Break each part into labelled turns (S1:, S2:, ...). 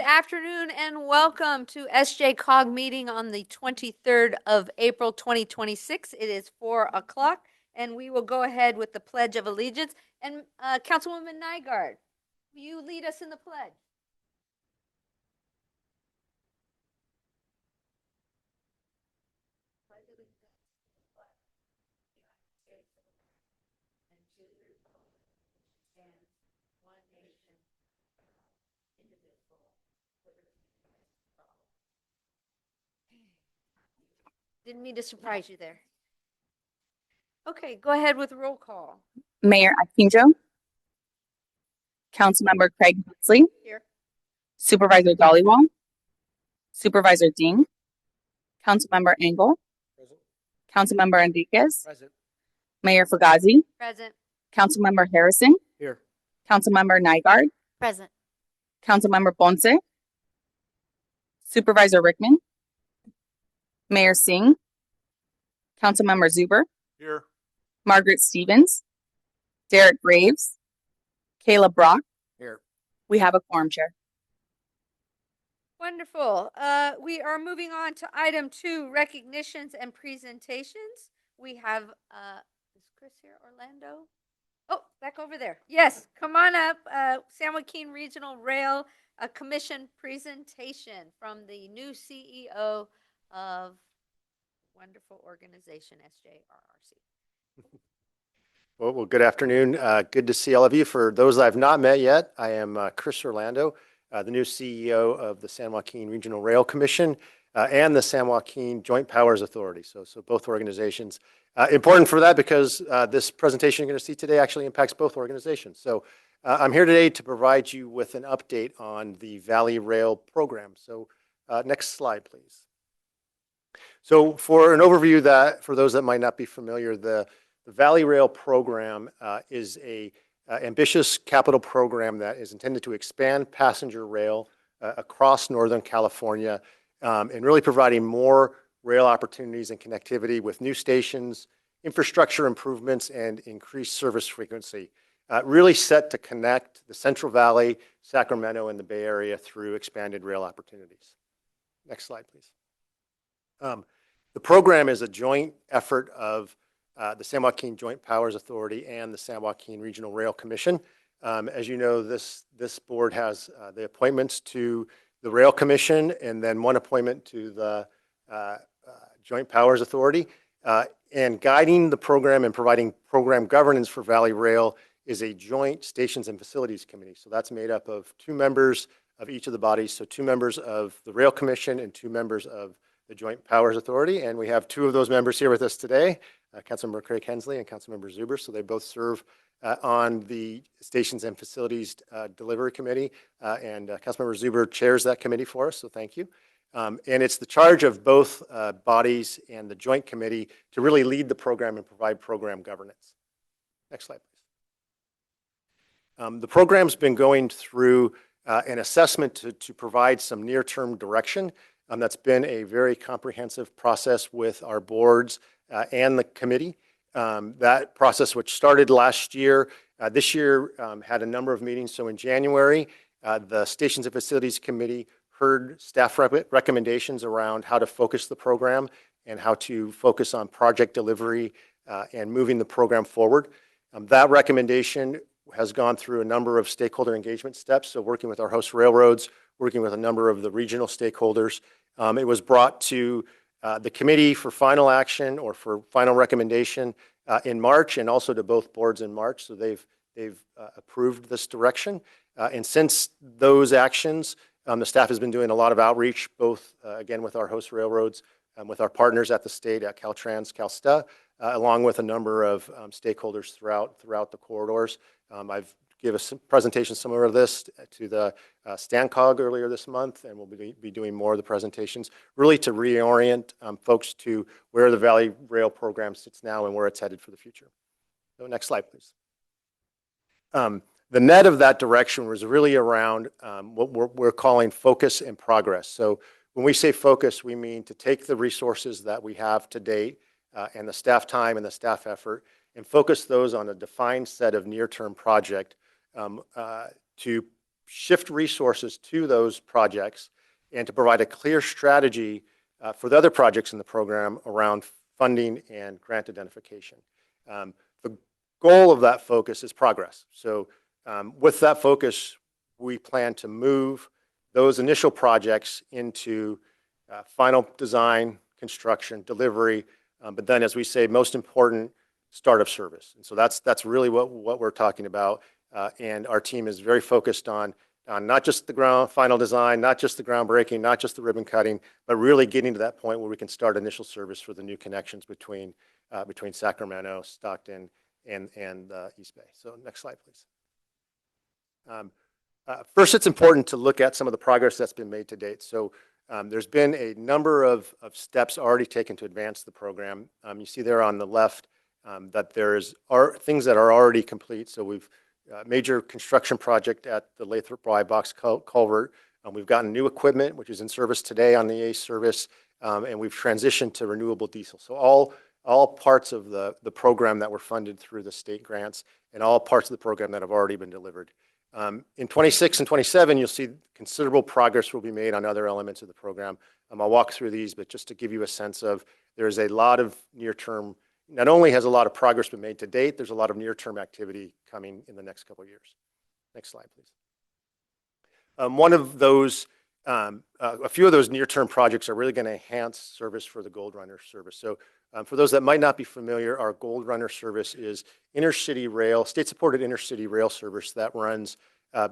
S1: afternoon and welcome to SJCOG meeting on the 23rd of April 2026. It is 4 o'clock and we will go ahead with the Pledge of Allegiance. And Councilwoman Nygaard, will you lead us in the pledge? Didn't mean to surprise you there. Okay, go ahead with roll call.
S2: Mayor Akinjo, Councilmember Craig Hensley,
S1: Here.
S2: Supervisor Dollywall, Supervisor Ding, Councilmember Engel,
S3: Present.
S2: Councilmember Enriquez,
S3: Present.
S2: Mayor Fugazi,
S1: Present.
S2: Councilmember Harrison,
S3: Here.
S2: Councilmember Nygaard,
S1: Present.
S2: Councilmember Ponce, Supervisor Rickman, Mayor Singh, Councilmember Zuber,
S3: Here.
S2: Margaret Stevens, Derek Graves, Caleb Brock.
S3: Here.
S2: We have a quorum, Chair.
S1: Wonderful. We are moving on to item 2, recognitions and presentations. We have, is Chris here, Orlando? Oh, back over there. Yes, come on up. San Joaquin Regional Rail Commission presentation from the new CEO of wonderful organization, SJRRC.
S3: Well, good afternoon. Good to see all of you. For those I've not met yet, I am Chris Orlando, the new CEO of the San Joaquin Regional Rail Commission and the San Joaquin Joint Powers Authority. So both organizations. Important for that because this presentation you're going to see today actually impacts both organizations. So I'm here today to provide you with an update on the Valley Rail program. So next slide, please. So for an overview that, for those that might not be familiar, the Valley Rail program is a ambitious capital program that is intended to expand passenger rail across Northern California and really providing more rail opportunities and connectivity with new stations, infrastructure improvements, and increased service frequency. Really set to connect the Central Valley, Sacramento, and the Bay Area through expanded rail opportunities. Next slide, please. The program is a joint effort of the San Joaquin Joint Powers Authority and the San Joaquin Regional Rail Commission. As you know, this board has the appointments to the Rail Commission and then one appointment to the Joint Powers Authority. And guiding the program and providing program governance for Valley Rail is a joint stations and facilities committee. So that's made up of 2 members of each of the bodies. So 2 members of the Rail Commission and 2 members of the Joint Powers Authority. And we have 2 of those members here with us today, Councilmember Craig Hensley and Councilmember Zuber. So they both serve on the Stations and Facilities Delivery Committee. And Councilmember Zuber chairs that committee for us, so thank you. And it's the charge of both bodies and the Joint Committee to really lead the program and provide program governance. Next slide, please. The program's been going through an assessment to provide some near-term direction. That's been a very comprehensive process with our boards and the committee. That process, which started last year, this year had a number of meetings. So in January, the Stations and Facilities Committee heard staff recommendations around how to focus the program and how to focus on project delivery and moving the program forward. That recommendation has gone through a number of stakeholder engagement steps. So working with our host railroads, working with a number of the regional stakeholders. It was brought to the committee for final action or for final recommendation in March, and also to both boards in March. So they've approved this direction. And since those actions, the staff has been doing a lot of outreach, both again with our host railroads, with our partners at the state at Caltrans, CalSTA, along with a number of stakeholders throughout the corridors. I've given a presentation similar to this to the SJCOG earlier this month, and we'll be doing more of the presentations, really to reorient folks to where the Valley Rail program sits now and where it's headed for the future. So next slide, please. The net of that direction was really around what we're calling focus and progress. So when we say focus, we mean to take the resources that we have to date and the staff time and the staff effort and focus those on a defined set of near-term project to shift resources to those projects and to provide a clear strategy for the other projects in the program around funding and grant identification. The goal of that focus is progress. So with that focus, we plan to move those initial projects into final design, construction, delivery, but then, as we say, most important, start of service. And so that's really what we're talking about. And our team is very focused on not just the final design, not just the groundbreaking, not just the ribbon cutting, but really getting to that point where we can start initial service for the new connections between Sacramento, Stockton, and East Bay. So next slide, please. First, it's important to look at some of the progress that's been made to date. So there's been a number of steps already taken to advance the program. You see there on the left that are things that are already complete. So we've major construction project at the Lathrop Bly Box Culvert. We've gotten new equipment, which is in service today on the ACE service, and we've transitioned to renewable diesel. So all parts of the program that were funded through the state grants and all parts of the program that have already been delivered. In 26 and 27, you'll see considerable progress will be made on other elements of the program. I'll walk through these, but just to give you a sense of, there's a lot of near-term, not only has a lot of progress been made to date, there's a lot of near-term activity coming in the next couple of years. Next slide, please. One of those, a few of those near-term projects are really going to enhance service for the Gold Runner service. So for those that might not be familiar, our Gold Runner service is intercity rail, state-supported intercity rail service that runs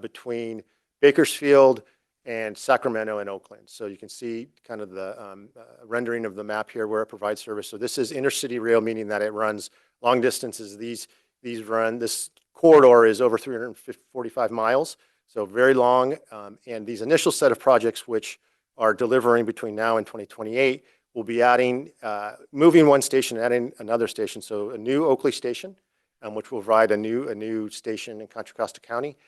S3: between Bakersfield and Sacramento and Oakland. So you can see kind of the rendering of the map here where it provides service. So this is intercity rail, meaning that it runs long distances. This corridor is over 345 miles, so very long. And these initial set of projects, which are delivering between now and 2028, will be adding, moving one station, adding another station. So a new Oakley station, which will provide a new station in Contra Costa County.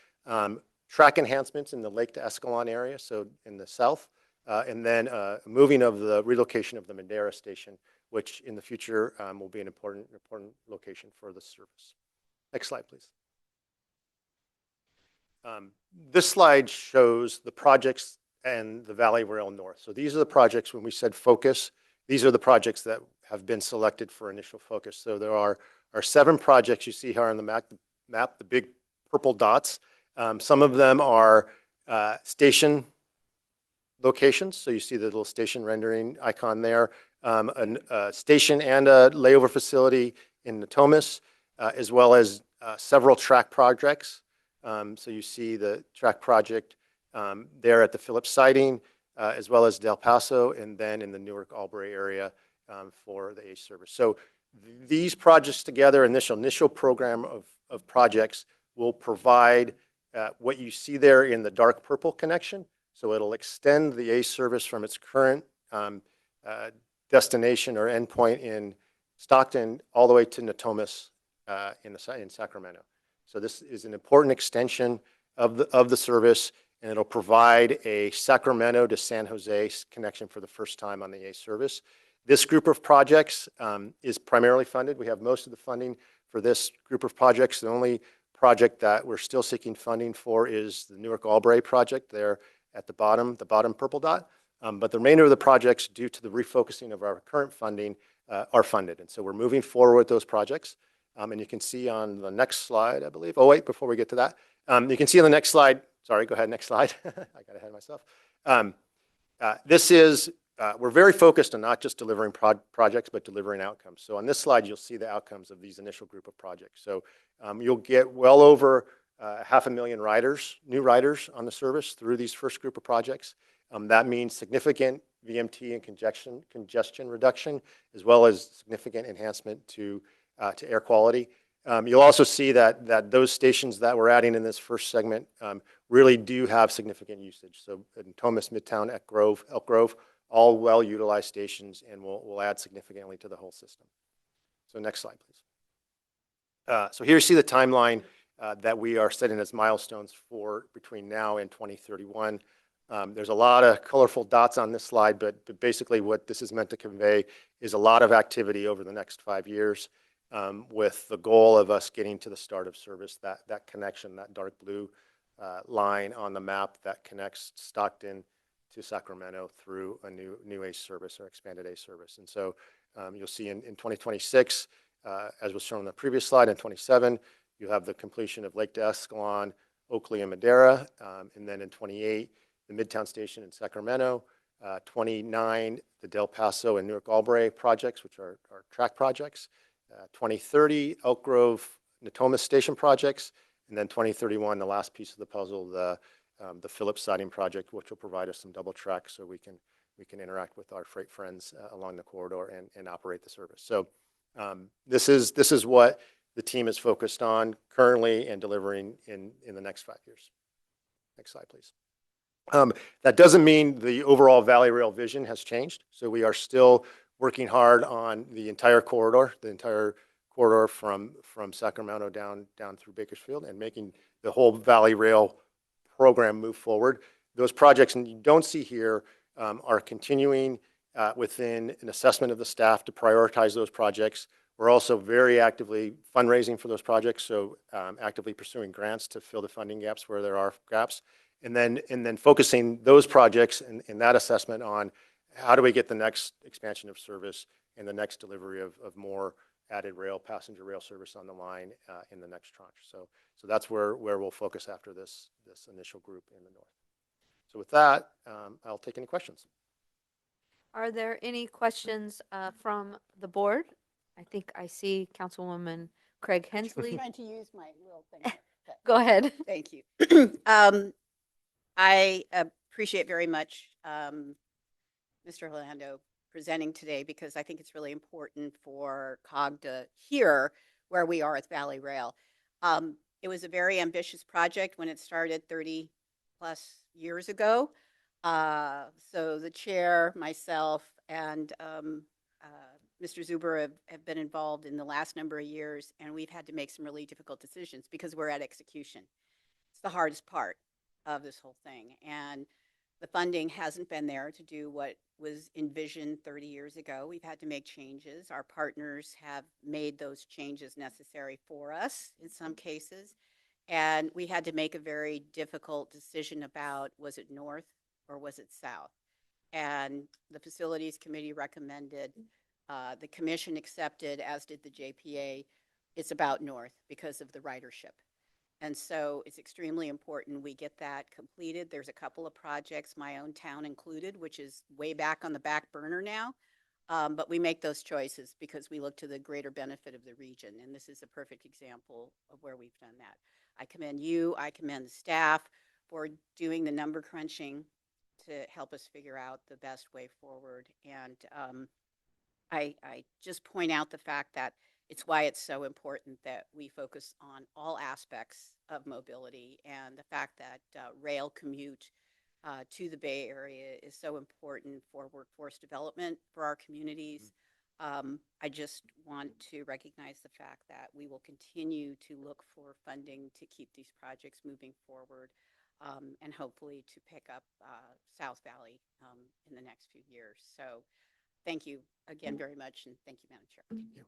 S3: Track enhancements in the Lake to Escalon area, so in the south, and then moving of the relocation of the Madera station, which in the future will be an important location for the service. Next slide, please. This slide shows the projects and the Valley Rail North. So these are the projects, when we said focus, these are the projects that have been selected for initial focus. So there are 7 projects you see here on the map, the big purple dots. Some of them are station locations. So you see the little station rendering icon there. A station and a layover facility in Natomas, as well as several track projects. So you see the track project there at the Phillips siding, as well as Del Paso, and then in the Newark Albury area for the ACE service. So these projects together, initial program of projects, will provide what you see there in the dark purple connection. So it'll extend the ACE service from its current destination or endpoint in Stockton all the way to Natomas in Sacramento. So this is an important extension of the service, and it'll provide a Sacramento to San Jose connection for the first time on the ACE service. This group of projects is primarily funded. We have most of the funding for this group of projects. The only project that we're still seeking funding for is the Newark Albury project there at the bottom purple dot. But the remainder of the projects, due to the refocusing of our current funding, are funded. And so we're moving forward with those projects. And you can see on the next slide, I believe. Oh, wait, before we get to that. You can see on the next slide. Sorry, go ahead, next slide. I got ahead of myself. We're very focused on not just delivering projects, but delivering outcomes. So on this slide, you'll see the outcomes of these initial group of projects. So you'll get well over 500,000 riders, new riders on the service through these first group of projects. That means significant VMT and congestion reduction, as well as significant enhancement to air quality. You'll also see that those stations that we're adding in this first segment really do have significant usage. So in Thomas, Midtown, Elk Grove, all well-utilized stations, and will add significantly to the whole system. So next slide, please. So here you see the timeline that we are setting as milestones for between now and 2031. There's a lot of colorful dots on this slide, but basically what this is meant to convey is a lot of activity over the next 5 years, with the goal of us getting to the start of service, that connection, that dark blue line on the map that connects Stockton to Sacramento through a new ACE service or expanded ACE service. And so you'll see in 2026, as was shown on the previous slide, in 27, you have the completion of Lake de Escalon, Oakley, and Madera. And then in 28, the Midtown Station in Sacramento. 29, the Del Paso and Newark Albury projects, which are track projects. 2030, Elk Grove, Natomas Station projects. And then 2031, the last piece of the puzzle, the Phillips Siding project, which will provide us some double track so we can interact with our freight friends along the corridor and operate the service. So this is what the team is focused on currently and delivering in the next 5 years. Next slide, please. That doesn't mean the overall Valley Rail vision has changed. So we are still working hard on the entire corridor from Sacramento down through Bakersfield and making the whole Valley Rail program move forward. Those projects, and you don't see here, are continuing within an assessment of the staff to prioritize those projects. We're also very actively fundraising for those projects, so actively pursuing grants to fill the funding gaps where there are gaps. And then focusing those projects in that assessment on how do we get the next expansion of service and the next delivery of more added passenger rail service on the line in the next tranche. So that's where we'll focus after this initial group in the north. So with that, I'll take any questions.
S1: Are there any questions from the board? I think I see Councilwoman Craig Hensley.
S4: I'm trying to use my little thing.
S1: Go ahead.
S4: Thank you. I appreciate very much Mr. Orlando presenting today because I think it's really important for COG to hear where we are with Valley Rail. It was a very ambitious project when it started 30 plus years ago. So the chair, myself, and Mr. Zuber have been involved in the last number of years, and we've had to make some really difficult decisions because we're at execution. It's the hardest part of this whole thing. And the funding hasn't been there to do what was envisioned 30 years ago. We've had to make changes. Our partners have made those changes necessary for us in some cases. And we had to make a very difficult decision about, was it north or was it south? And the facilities committee recommended, the commission accepted, as did the JPA, it's about north because of the ridership. And so it's extremely important we get that completed. There's a couple of projects, my own town included, which is way back on the back burner now. But we make those choices because we look to the greater benefit of the region. And this is a perfect example of where we've done that. I commend you, I commend the staff for doing the number crunching to help us figure out the best way forward. And I just point out the fact that it's why it's so important that we focus on all aspects of mobility, and the fact that rail commute to the Bay Area is so important for workforce development for our communities. I just want to recognize the fact that we will continue to look for funding to keep these projects moving forward, and hopefully to pick up South Valley in the next few years. So thank you again very much, and thank you, Madam Chair.
S3: Thank you.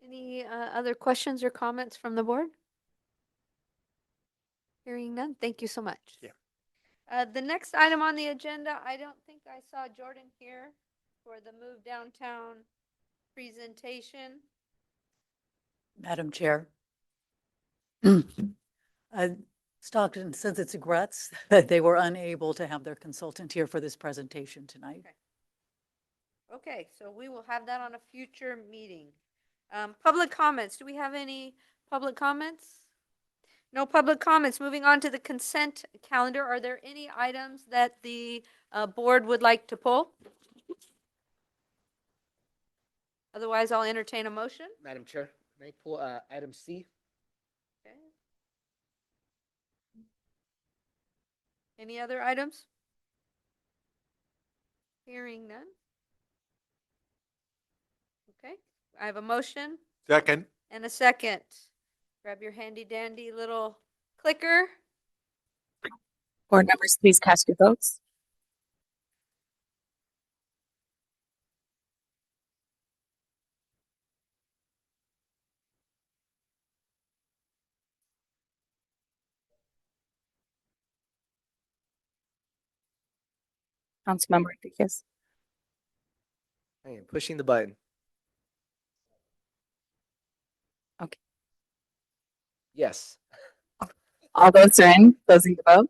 S1: Any other questions or comments from the board? Hearing none, thank you so much.
S3: Yeah.
S1: The next item on the agenda, I don't think I saw Jordan here for the Move Downtown presentation.
S5: Madam Chair. Stockton, since it's regrets that they were unable to have their consultant here for this presentation tonight.
S1: Okay, so we will have that on a future meeting. Public comments. Do we have any public comments? No public comments. Moving on to the consent calendar. Are there any items that the board would like to pull? Otherwise, I'll entertain a motion.
S6: Madam Chair, may I pull item C?
S1: Okay. Any other items? Hearing none. Okay, I have a motion
S7: Second.
S1: and a second. Grab your handy dandy little clicker.
S2: Board members, please cast your votes. Councilmember Enriquez.
S6: I am pushing the button.
S2: Okay.
S6: Yes.
S2: All votes are in. Closing the vote.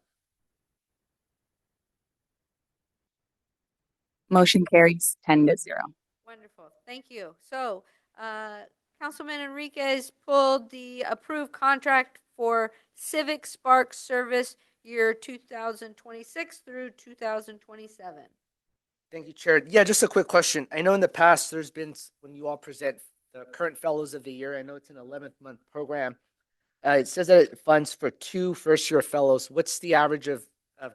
S2: Motion carries 10-0.
S1: Wonderful. Thank you. So, Councilman Enriquez pulled the approved contract for Civic Spark service year 2026 through 2027.
S6: Thank you, Chair. Yeah, just a quick question. I know in the past, there's been, when you all present the current fellows of the year, I know it's an 11th month program. It says that it funds for 2 first-year fellows. What's the average of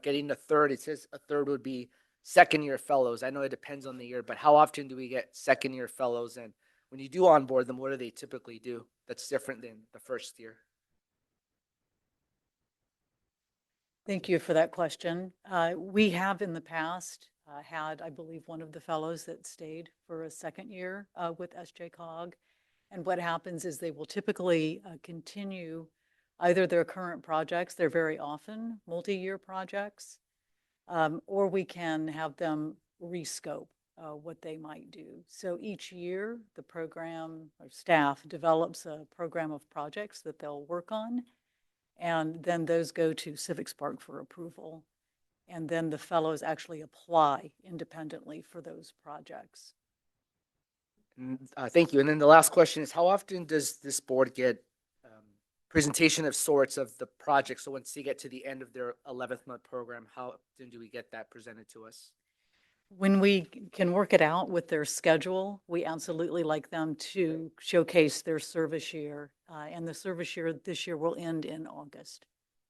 S6: getting a third? It says a third would be second-year fellows. I know it depends on the year, but how often do we get second-year fellows? And when you do onboard them, what do they typically do that's different than the first year?
S5: Thank you for that question. We have in the past had, I believe, one of the fellows that stayed for a second year with SJCOG. And what happens is they will typically continue either their current projects, they're very often multi-year projects, or we can have them rescope what they might do. So each year, the program or staff develops a program of projects that they'll work on, and then those go to Civic Spark for approval. And then the fellows actually apply independently for those projects.
S6: Thank you. And then the last question is, how often does this board get presentation of sorts of the project? So once they get to the end of their 11th month program, how often do we get that presented to us?
S5: When we can work it out with their schedule, we absolutely like them to showcase their service year. And the service year this year will end in August.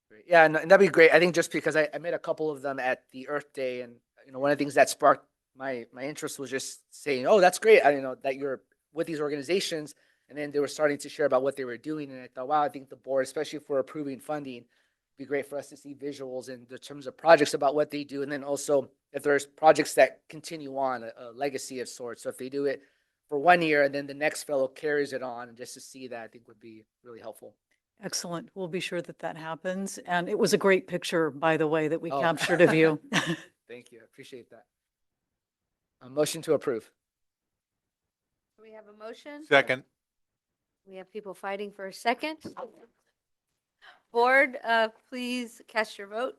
S6: Great. Yeah, and that'd be great. I think just because I met a couple of them at the Earth Day, and one of the things that sparked my interest was just saying, "Oh, that's great! That you're with these organizations." And then they were starting to share about what they were doing, and I thought, wow, I think the board, especially if we're approving funding, it'd be great for us to see visuals in the terms of projects about what they do, and then also if there's projects that continue on, a legacy of sorts. So if they do it for 1 year and then the next fellow carries it on, and just to see that, I think would be really helpful.
S5: Excellent. We'll be sure that that happens. And it was a great picture, by the way, that we
S6: Oh.
S5: captured of you.
S6: Thank you. I appreciate that. A motion to approve.
S1: Do we have a motion?
S7: Second.
S1: We have people fighting for a second. Board, please cast your vote.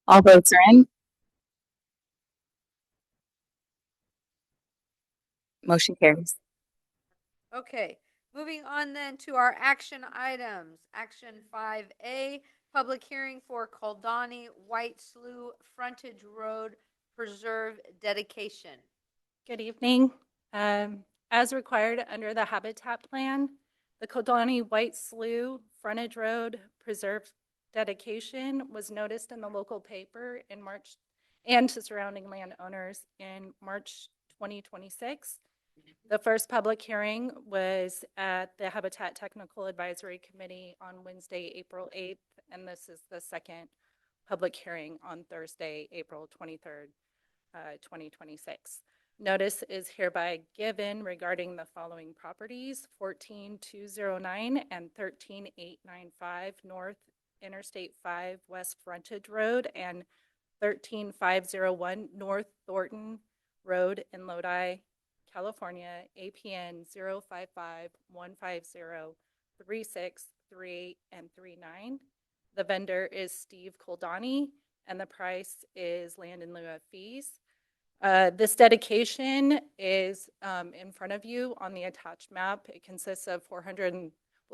S2: All votes are in. Motion carries.
S1: Okay, moving on then to our action items. Action 5A, public hearing for Kaldani White Slough Frontage Road Preserve dedication.
S8: Good evening. As required under the Habitat Plan, the Kaldani White Slough Frontage Road Preserve dedication was noticed in the local paper in March and to surrounding landowners in March 2026. The first public hearing was at the Habitat Technical Advisory Committee on Wednesday, April 8th, and this is the second public hearing on Thursday, April 23rd, 2026. Notice is hereby given regarding the following properties: 14209 and 13895 North Interstate 5 West Frontage Road and 13501 North Thornton Road in Lodi, California, APN 055-150-3638 and 39. The vendor is Steve Kaldani, and the price is land in lieu of fees. This dedication is in front of you on the attached map. It consists of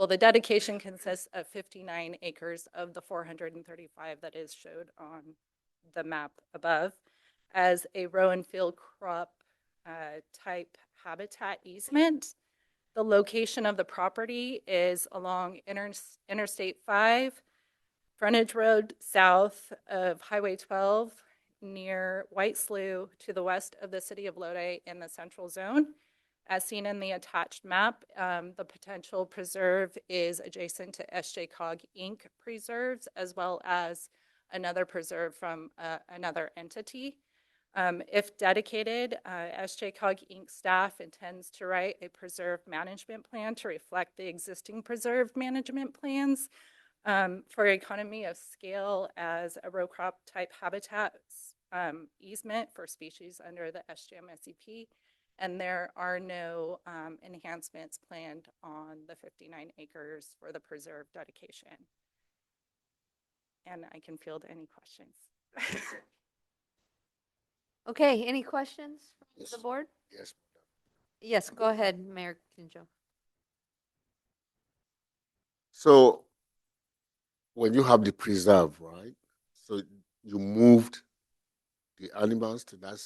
S8: the dedication consists of 59 acres of the 435 that is showed on the map above as a row and field crop type habitat easement. The location of the property is along Interstate 5, frontage road south of Highway 12, near White Slough, to the west of the city of Lodi in the central zone. As seen in the attached map, the potential preserve is adjacent to SJCOG Inc. preserves, as well as another preserve from another entity. If dedicated, SJCOG Inc. staff intends to write a preserve management plan to reflect the existing preserve management plans for economy of scale as a row crop type habitat easement for species under the SJM SEP. And there are no enhancements planned on the 59 acres for the preserve dedication. And I can field any questions.
S1: Okay, any questions from
S7: Yes.
S1: the board?
S7: Yes.
S1: Yes, go ahead, Mayor Kinjo.
S7: So when you have the preserve, right? So you moved the animals to that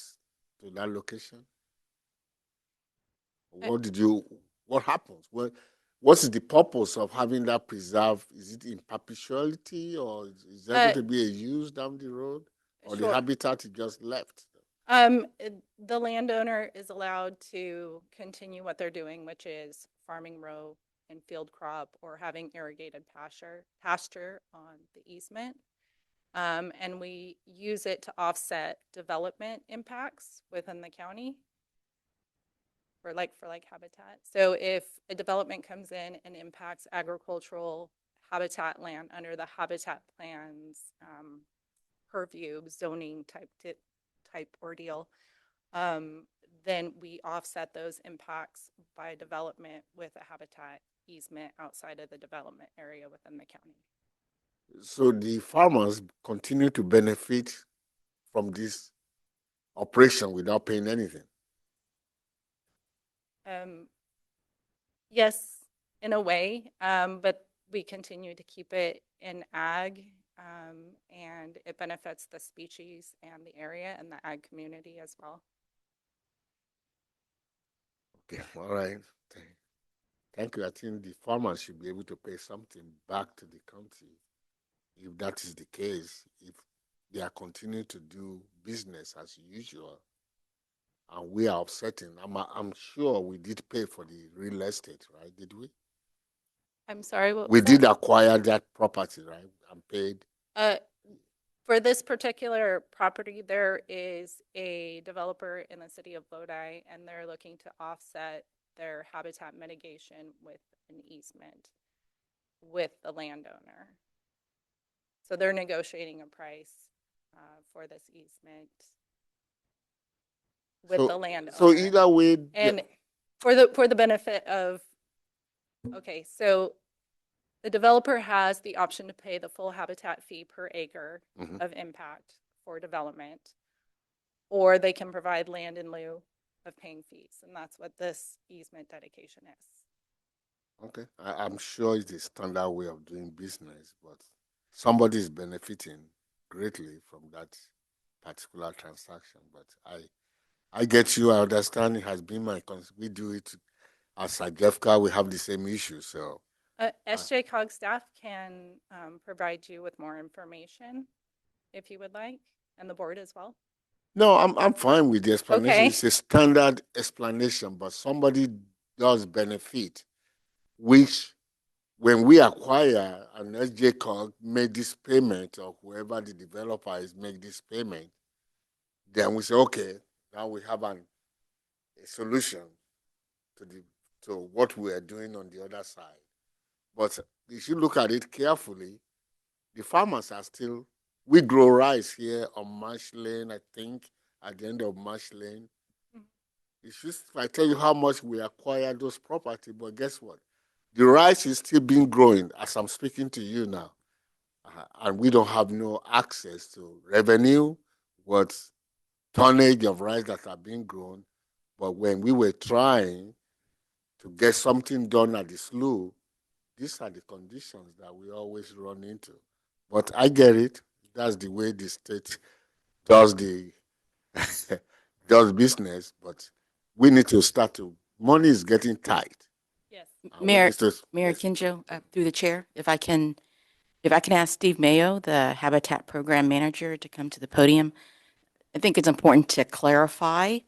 S7: location. What did you? What happens? What is the purpose of having that preserve? Is it in perpetuality, or is there going to be a use down the road, or the
S8: Sure.
S7: habitat is just left?
S8: The landowner is allowed to continue what they're doing, which is farming row and field crop or having irrigated pasture on the easement. And we use it to offset development impacts within the county for habitat. So if a development comes in and impacts agricultural habitat land under the habitat plans, purview zoning type ordeal, then we offset those impacts by development with a habitat easement outside of the development area within the county.
S7: So the farmers continue to benefit from this operation without paying anything.
S8: Yes, in a way, but we continue to keep it in ag, and it benefits the species and the area and the ag community as well.
S7: Okay, all right. Thank you. I think the farmers should be able to pay something back to the county if that is the case, if they are continuing to do business as usual. And we are upsetting. I'm sure we did pay for the real estate, right? Did we?
S8: I'm sorry, what
S7: We
S8: was
S7: did
S8: that?
S7: acquire that property, right? And paid.
S8: For this particular property, there is a developer in the city of Lodi, and they're looking to offset their habitat mitigation with an easement with the landowner. So they're negotiating a price for this easement with the landowner.
S7: So either way,
S8: And for the benefit of, okay, so the developer has the option to pay the full habitat fee per acre
S7: Mhm.
S8: of impact for development, or they can provide land in lieu of paying fees. And that's what this easement dedication is.
S7: Okay, I'm sure it's the standard way of doing business, but somebody is benefiting greatly from that particular transaction. But I get you. I understand it has been my concern. We do it as a GEFCA. We have the same issue. So
S8: SJCOG staff can provide you with more information if you would like, and the board as well.
S7: no, I'm fine with the explanation.
S8: Okay.
S7: It's a standard explanation, but somebody does benefit, which when we acquire an SJCOG made this payment, or whoever the developer is make this payment, then we say, okay, now we have a solution to what we are doing on the other side. But if you look at it carefully, the farmers are still, we grow rice here on Marsh Lane, I think, at the end of Marsh Lane. It's just, if I tell you how much we acquired those property, but guess what? The rice is still being growing as I'm speaking to you now. And we don't have no access to revenue, what tonnage of rice that are being grown. But when we were trying to get something done at the slough, these are the conditions that we always run into. But I get it. That's the way the state does does business. But we need to start to, money is getting tight.
S8: Yes.
S7: And we
S2: Mayor,
S7: need to-
S2: Mayor
S7: yes.
S2: Kinjo, through the chair, if I can ask Steve Mayo, the Habitat Program Manager, to come to the podium. I think it's important to clarify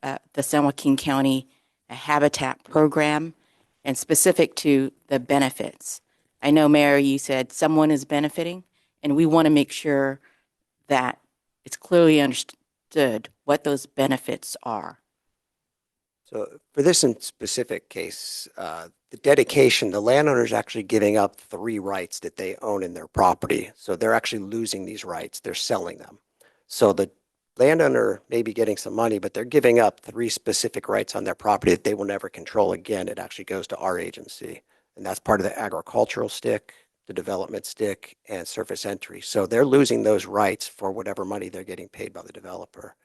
S2: the San Joaquin County Habitat Program and specific to the benefits. I know, Mayor, you said someone is benefiting, and we want to make sure that it's clearly understood what those benefits are.
S9: So for this in specific case, the dedication, the landowner's actually giving up 3 rights that they own in their property. So they're actually losing these rights. They're selling them. So the landowner may be getting some money, but they're giving up 3 specific rights on their property that they will never control again. It actually goes to our agency. And that's part of the agricultural stick, the development stick, and surface entry. So they're losing those rights for whatever money they're getting paid by the developer.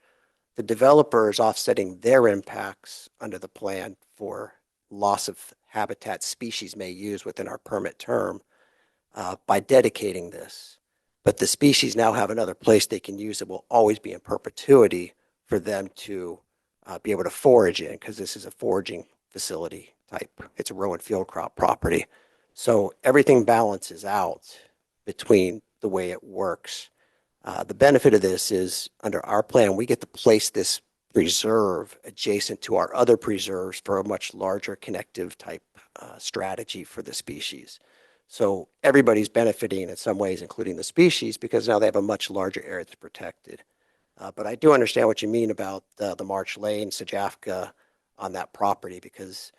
S9: The developer is offsetting their impacts under the plan for loss of habitat species may use within our permit term by dedicating this. But the species now have another place they can use that will always be in perpetuity for them to be able to forage in, because this is a foraging facility type. It's a row and field crop property. So everything balances out between the way it works. The benefit of this is under our plan, we get to place this preserve adjacent to our other preserves for a much larger connective type strategy for the species. So everybody's benefiting in some ways, including the species, because now they have a much larger area that's protected. But I do understand what you mean about the March Lane, Sajafka on that property, because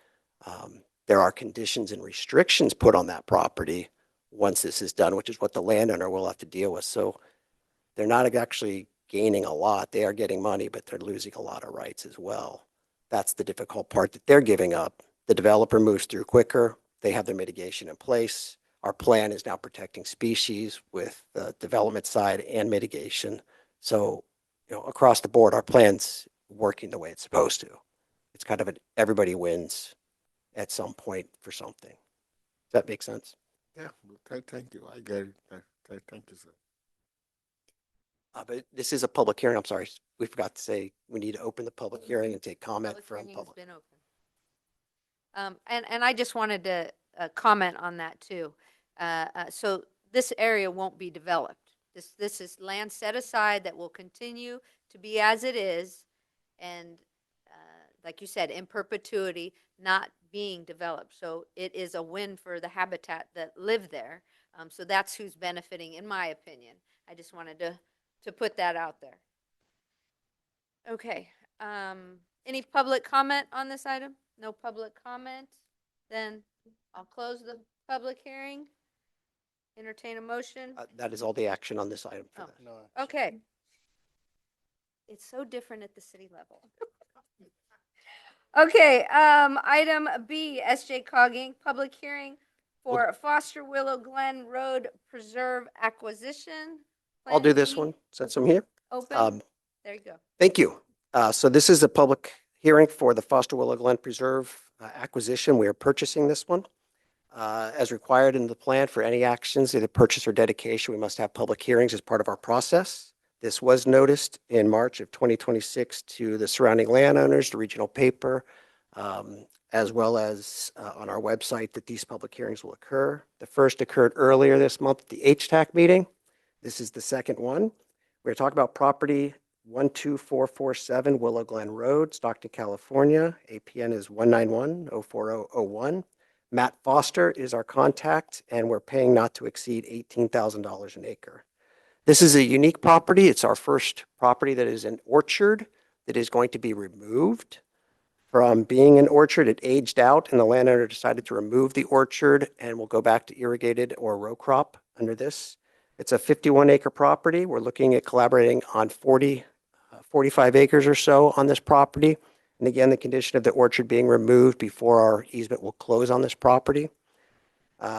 S9: there are conditions and restrictions put on that property once this is done, which is what the landowner will have to deal with. So they're not actually gaining a lot. They are getting money, but they're losing a lot of rights as well. That's the difficult part that they're giving up. The developer moves through quicker. They have their mitigation in place. Our plan is now protecting species with the development side and mitigation. So, across the board, our plan's working the way it's supposed to. It's kind of everybody wins at some point for something. Does that make sense?
S7: Yeah, thank you. I get it. Thank you, sir.
S9: But this is a public hearing. I'm sorry. We forgot to say we need to open the public hearing and take comment
S1: Public
S9: from
S1: hearing has
S9: public.
S1: been open. And I just wanted to comment on that too. So this area won't be developed. This is land set aside that will continue to be as it is, and like you said, in perpetuity, not being developed. So it is a win for the habitat that live there. So that's who's benefiting, in my opinion. I just wanted to put that out there. Okay. Any public comment on this item? No public comment? Then I'll close the public hearing. Entertain a motion.
S9: That is all the action on this item for
S1: Oh.
S9: this.
S3: No.
S1: Okay. It's so different at the city level. Okay, item B, SJCOG Inc., public hearing for Foster Willow Glen Road Preserve acquisition.
S9: I'll do this
S1: Plan
S9: one since I'm here.
S1: Open. There you go.
S9: Thank you. So this is a public hearing for the Foster Willow Glen Preserve acquisition. We are purchasing this one. As required in the plan for any actions, either purchase or dedication, we must have public hearings as part of our process. This was noticed in March of 2026 to the surrounding landowners, the regional paper, as well as on our website that these public hearings will occur. The first occurred earlier this month at the HTAC meeting. This is the second one. We're talking about property 12447 Willow Glen Road, Stockton, California. APN is 191-04001. Matt Foster is our contact, and we're paying not to exceed $18,000 an acre. This is a unique property. It's our first property that is an orchard that is going to be removed from being an orchard. It aged out, and the landowner decided to remove the orchard and will go back to irrigated or row crop under this. It's a 51-acre property. We're looking at collaborating on 45 acres or so on this property. And again, the condition of the orchard being removed before our easement will close on this property.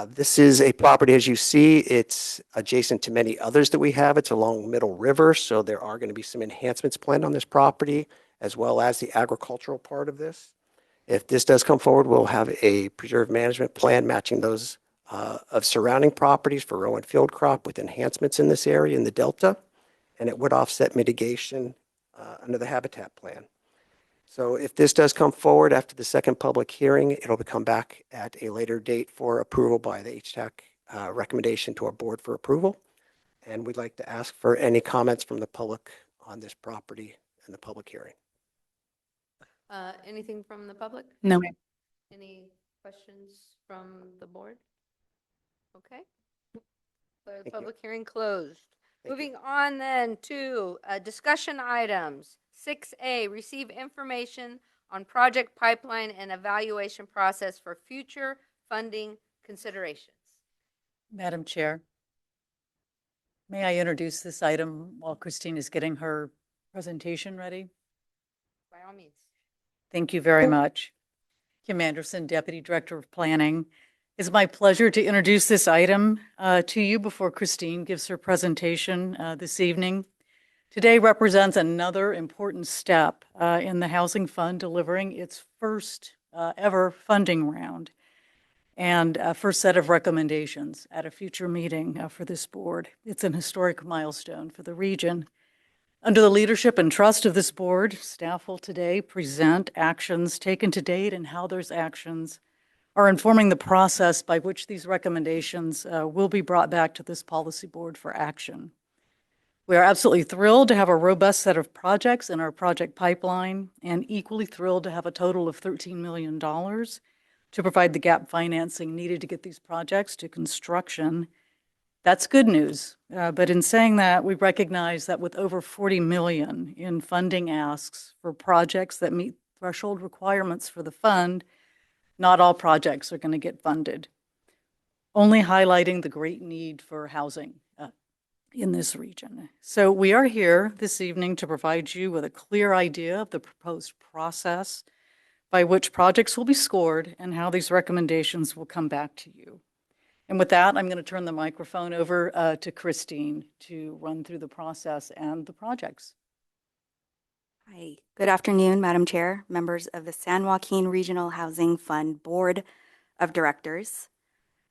S9: This is a property, as you see, it's adjacent to many others that we have. It's along Middle River, so there are going to be some enhancements planned on this property, as well as the agricultural part of this. If this does come forward, we'll have a preserve management plan matching those of surrounding properties for row and field crop with enhancements in this area in the Delta, and it would offset mitigation under the habitat plan. So if this does come forward after the second public hearing, it'll come back at a later date for approval by the HTAC recommendation to our board for approval. And we'd like to ask for any comments from the public on this property in the public hearing.
S1: Anything from the public?
S2: No.
S1: Any questions from the board? Okay. The
S9: you.
S1: public hearing closed.
S9: Thank you.
S1: Moving on then to discussion items. 6A, receive information on project pipeline and evaluation process for future funding considerations.
S5: Madam Chair, may I introduce this item while Christine is getting her presentation ready?
S1: By all means.
S5: Thank you very much. Kim Anderson, Deputy Director of Planning. It's my pleasure to introduce this item to you before Christine gives her presentation this evening. Today represents another important step in the Housing Fund delivering its first ever funding round and first set of recommendations at a future meeting for this board. It's an historic milestone for the region. Under the leadership and trust of this board, staff will today present actions taken to date and how those actions are informing the process by which these recommendations will be brought back to this policy board for action. We are absolutely thrilled to have a robust set of projects in our project pipeline and equally thrilled to have a total of $13 million to provide the gap financing needed to get these projects to construction. That's good news. But in saying that, we recognize that with over $40 million in funding asks for projects that meet threshold requirements for the fund, not all projects are going to get funded, only highlighting the great need for housing in this region. So we are here this evening to provide you with a clear idea of the proposed process by which projects will be scored and how these recommendations will come back to you. And with that, I'm going to turn the microphone over to Christine to run through the process and the projects.
S10: Hi, good afternoon, Madam Chair, members of the San Joaquin Regional Housing Fund Board of Directors.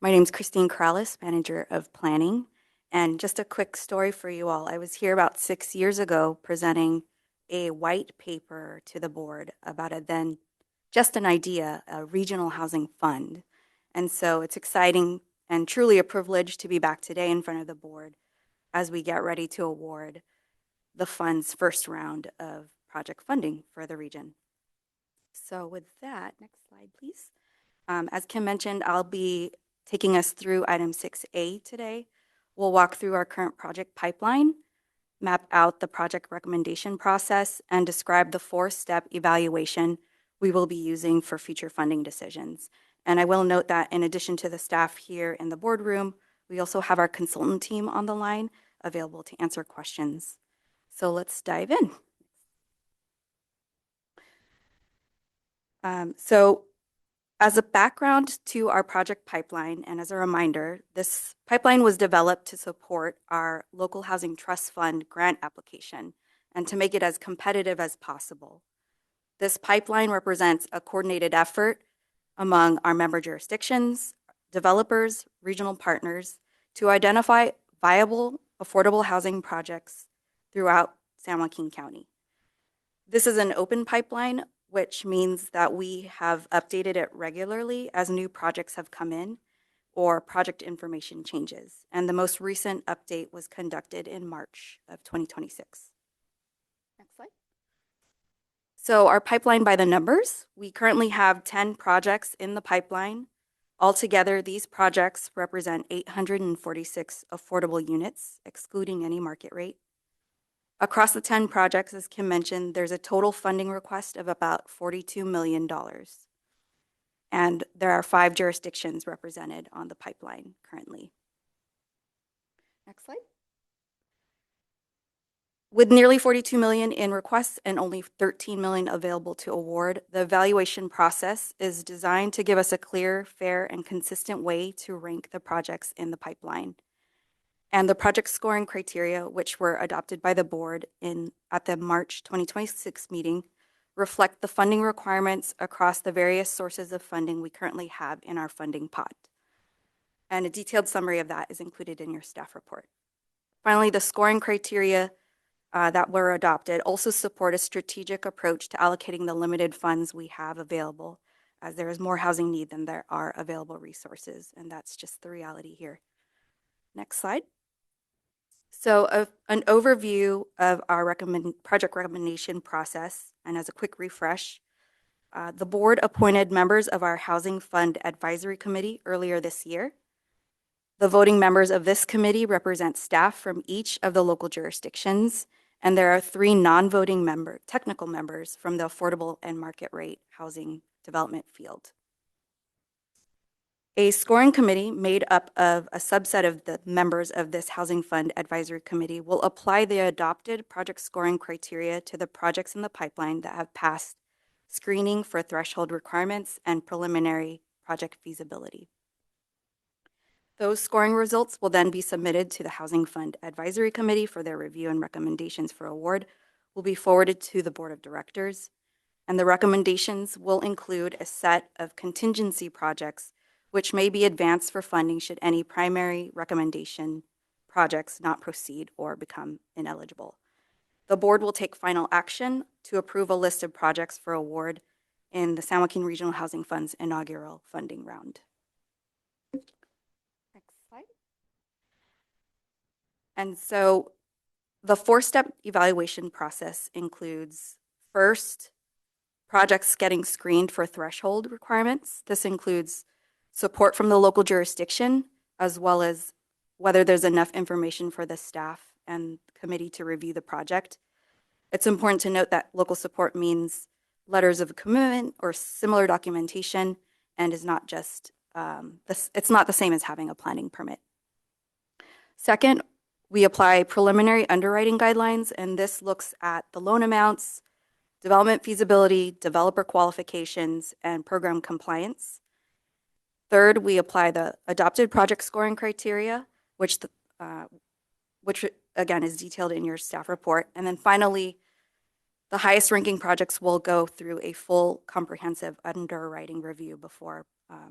S10: My name is Christine Corrales, Manager of Planning. And just a quick story for you all. I was here about 6 years ago presenting a white paper to the board about just an idea, a regional housing fund. And so it's exciting and truly a privilege to be back today in front of the board as we get ready to award the fund's first round of project funding for the region. So with that, next slide, please. As Kim mentioned, I'll be taking us through item 6A today. We'll walk through our current project pipeline, map out the project recommendation process, and describe the 4-step evaluation we will be using for future funding decisions. And I will note that in addition to the staff here in the boardroom, we also have our consultant team on the line available to answer questions. So let's dive in. So as a background to our project pipeline, and as a reminder, this pipeline was developed to support our Local Housing Trust Fund grant application and to make it as competitive as possible. This pipeline represents a coordinated effort among our member jurisdictions, developers, regional partners to identify viable, affordable housing projects throughout San Joaquin County. This is an open pipeline, which means that we have updated it regularly as new projects have come in or project information changes. And the most recent update was conducted in March of 2026. Next slide. So our pipeline by the numbers, we currently have 10 projects in the pipeline. Altogether, these projects represent 846 affordable units, excluding any market rate. Across the 10 projects, as Kim mentioned, there's a total funding request of about $42 million. And there are 5 jurisdictions represented on the pipeline currently. Next slide. With nearly $42 million in requests and only $13 million available to award, the evaluation process is designed to give us a clear, fair, and consistent way to rank the projects in the pipeline. And the project scoring criteria, which were adopted by the board at the March 2026 meeting, reflect the funding requirements across the various sources of funding we currently have in our funding pot. And a detailed summary of that is included in your staff report. Finally, the scoring criteria that were adopted also support a strategic approach to allocating the limited funds we have available, as there is more housing need than there are available resources, and that's just the reality here. Next slide. So an overview of our project recommendation process, and as a quick refresh, the board appointed members of our Housing Fund Advisory Committee earlier this year. The voting members of this committee represent staff from each of the local jurisdictions, and there are 3 non-voting technical members from the affordable and market rate housing development field. A scoring committee made up of a subset of the members of this Housing Fund Advisory Committee will apply the adopted project scoring criteria to the projects in the pipeline that have passed screening for threshold requirements and preliminary project feasibility. Those scoring results will then be submitted to the Housing Fund Advisory Committee for their review, and recommendations for award will be forwarded to the Board of Directors. And the recommendations will include a set of contingency projects which may be advanced for funding should any primary recommendation projects not proceed or become ineligible. The board will take final action to approve a list of projects for award in the San Joaquin Regional Housing Fund's inaugural funding round. Next slide. And so the 4-step evaluation process includes, first, projects getting screened for threshold requirements. This includes support from the local jurisdiction, as well as whether there's enough information for the staff and committee to review the project. It's important to note that local support means letters of commitment or similar documentation, and is not just, it's not the same as having a planning permit. Second, we apply preliminary underwriting guidelines, and this looks at the loan amounts, development feasibility, developer qualifications, and program compliance. Third, we apply the adopted project scoring criteria, which again is detailed in your staff report. And then finally, the highest ranking projects will go through a full comprehensive underwriting review before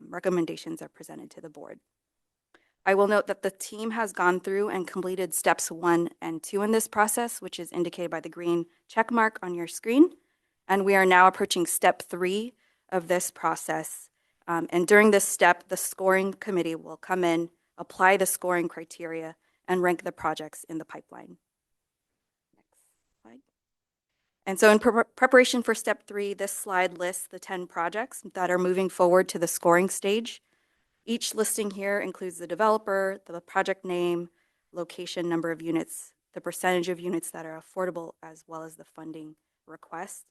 S10: recommendations are presented to the board. I will note that the team has gone through and completed steps 1 and 2 in this process, which is indicated by the green check mark on your screen. And we are now approaching step 3 of this process. And during this step, the scoring committee will come in, apply the scoring criteria, and rank the projects in the pipeline. Next slide. And so in preparation for step 3, this slide lists the 10 projects that are moving forward to the scoring stage. Each listing here includes the developer, the project name, location, number of units, the percentage of units that are affordable, as well as the funding request.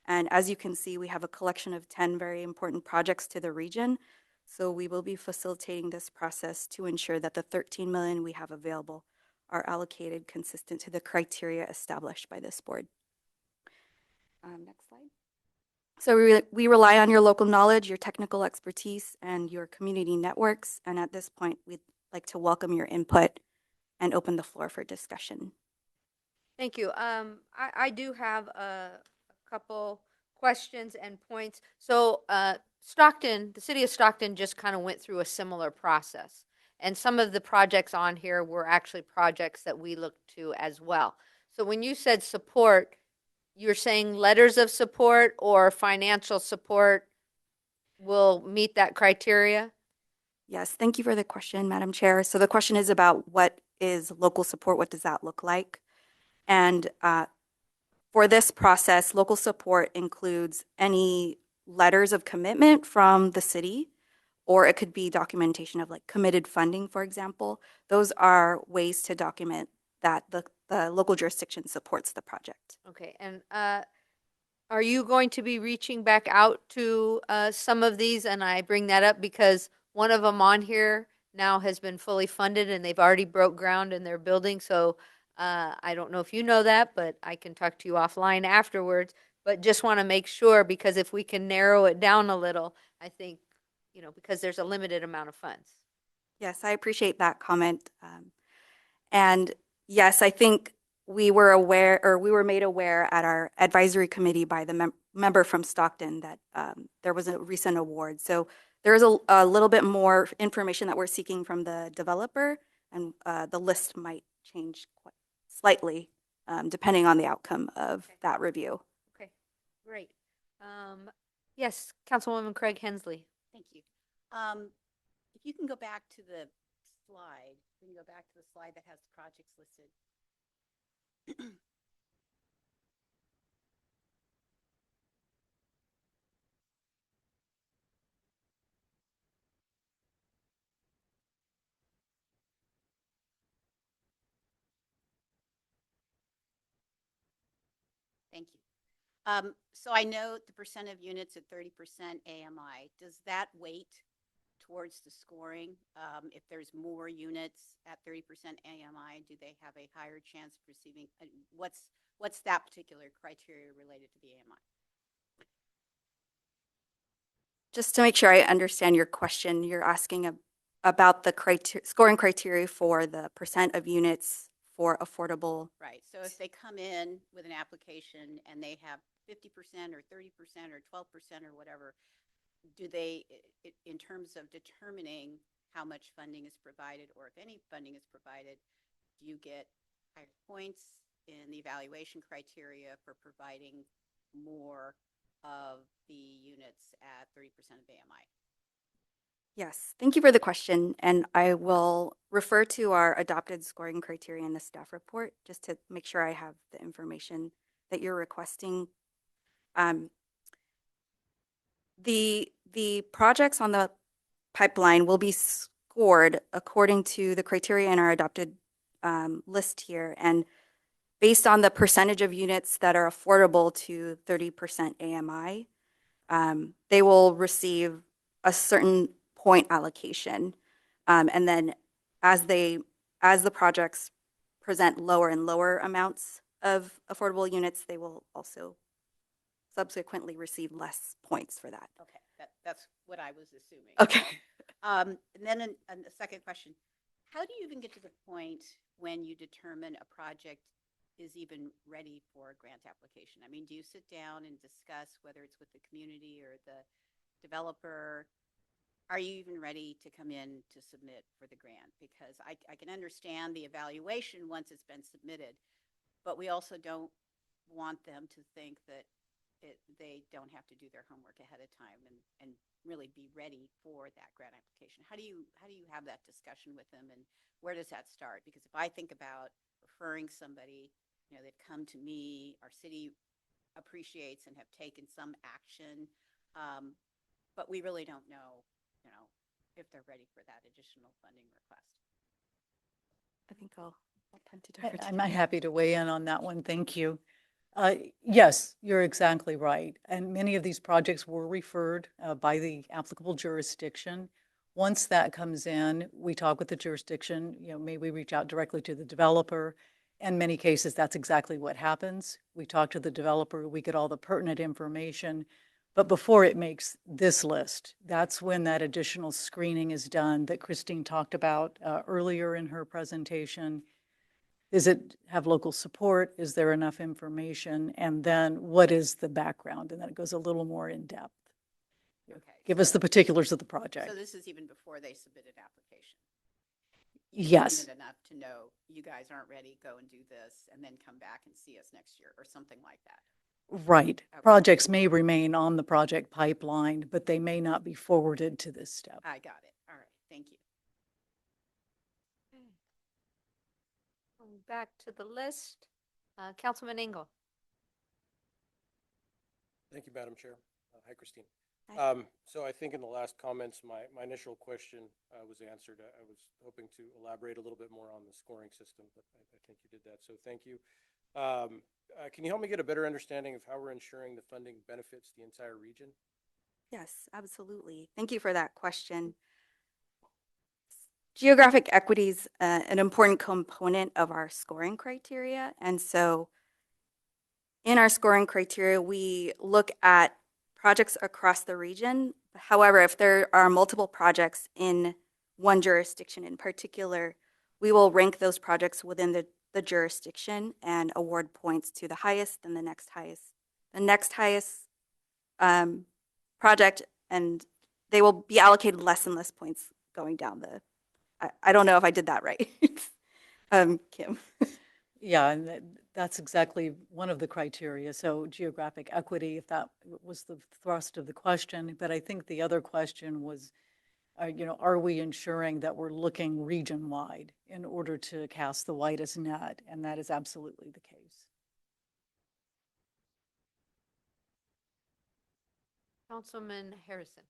S10: And as you can see, we have a collection of 10 very important projects to the region. So we will be facilitating this process to ensure that the $13 million we have available are allocated consistent to the criteria established by this board. Next slide. So we rely on your local knowledge, your technical expertise, and your community networks. And at this point, we'd like to welcome your input and open the floor for discussion.
S1: Thank you. I do have a couple questions and points. So Stockton, the city of Stockton just kind of went through a similar process. And some of the projects on here were actually projects that we looked to as well. So when you said support, you're saying letters of support or financial support will meet that criteria?
S10: Yes, thank you for the question, Madam Chair. So the question is about what is local support? What does that look like? And for this process, local support includes any letters of commitment from the city, or it could be documentation of like committed funding, for example. Those are ways to document that the local jurisdiction supports the project.
S1: Okay, and are you going to be reaching back out to some of these? And I bring that up because one of them on here now has been fully funded and they've already broke ground in their building. So I don't know if you know that, but I can talk to you offline afterwards. But just want to make sure, because if we can narrow it down a little, I think, you know, because there's a limited amount of funds.
S10: Yes, I appreciate that comment. And yes, I think we were aware, or we were made aware at our advisory committee by the member from Stockton that there was a recent award. So there is a little bit more information that we're seeking from the developer, and the list might change quite slightly depending on the outcome of that review.
S1: Okay, great. Yes, Councilwoman Craig Hensley.
S4: Thank you. If you can go back to the slide, we can go back to the slide that has the projects listed. Thank you. So I know the percent of units at 30% AMI. Does that weight towards the scoring? If there's more units at 30% AMI, do they have a higher chance of receiving? What's that particular criteria related to the AMI?
S10: Just to make sure I understand your question, you're asking about the scoring criteria for the percent of units for affordable.
S4: Right. So if they come in with an application and they have 50% or 30% or 12% or whatever, do they, in terms of determining how much funding is provided or if any funding is provided, do you get higher points in the evaluation criteria for providing more of the units at 30% of AMI?
S10: Yes, thank you for the question. And I will refer to our adopted scoring criteria in the staff report just to make sure I have the information that you're requesting. The projects on the pipeline will be scored according to the criteria in our adopted list here. And based on the percentage of units that are affordable to 30% AMI, they will receive a certain point allocation. And then as the projects present lower and lower amounts of affordable units, they will also subsequently receive less points for that.
S4: Okay, that's what I was assuming.
S10: Okay.
S4: And then a second question. How do you even get to the point when you determine a project is even ready for a grant application? I mean, do you sit down and discuss whether it's with the community or the developer? Are you even ready to come in to submit for the grant? Because I can understand the evaluation once it's been submitted, but we also don't want them to think that they don't have to do their homework ahead of time and really be ready for that grant application. How do you have that discussion with them, and where does that start? Because if I think about referring somebody, they've come to me, our city appreciates and have taken some action, but we really don't know, if they're ready for that additional funding request.
S10: I think I'll punt it over to
S5: I'm happy to weigh in on that one. Thank you. Yes, you're exactly right. And many of these projects were referred by the applicable jurisdiction. Once that comes in, we talk with the jurisdiction, may we reach out directly to the developer. In many cases, that's exactly what happens. We talk to the developer, we get all the pertinent information. But before it makes this list, that's when that additional screening is done that Christine talked about earlier in her presentation. Does it have local support? Is there enough information? And then what is the background? And then it goes a little more in depth.
S4: Okay.
S5: Give us the particulars of the project.
S4: So this is even before they submit an application?
S5: Yes.
S4: Seen it enough to know you guys aren't ready, go and do this, and then come back and see us next year or something like that?
S5: Right.
S4: Okay.
S5: Projects may remain on the project pipeline, but they may not be forwarded to this step.
S4: I got it. All right. Thank you.
S1: Back to the list. Councilman Engel.
S11: Thank you, Madam Chair. Hi, Christine.
S10: Hi.
S11: So I think in the last comments, my initial question was answered. I was hoping to elaborate a little bit more on the scoring system, but I think you did that. So thank you. Can you help me get a better understanding of how we're ensuring the funding benefits the entire region?
S10: Yes, absolutely. Thank you for that question. Geographic equity is an important component of our scoring criteria. And so in our scoring criteria, we look at projects across the region. However, if there are multiple projects in one jurisdiction in particular, we will rank those projects within the jurisdiction and award points to the highest and the next highest project, and they will be allocated less and less points going down the, I don't know if I did that right. Kim.
S5: Yeah, and that's exactly one of the criteria. So geographic equity, if that was the thrust of the question. But I think the other question was, are we ensuring that we're looking region-wide in order to cast the widest net? And that is absolutely the case.
S1: Councilman Harrison.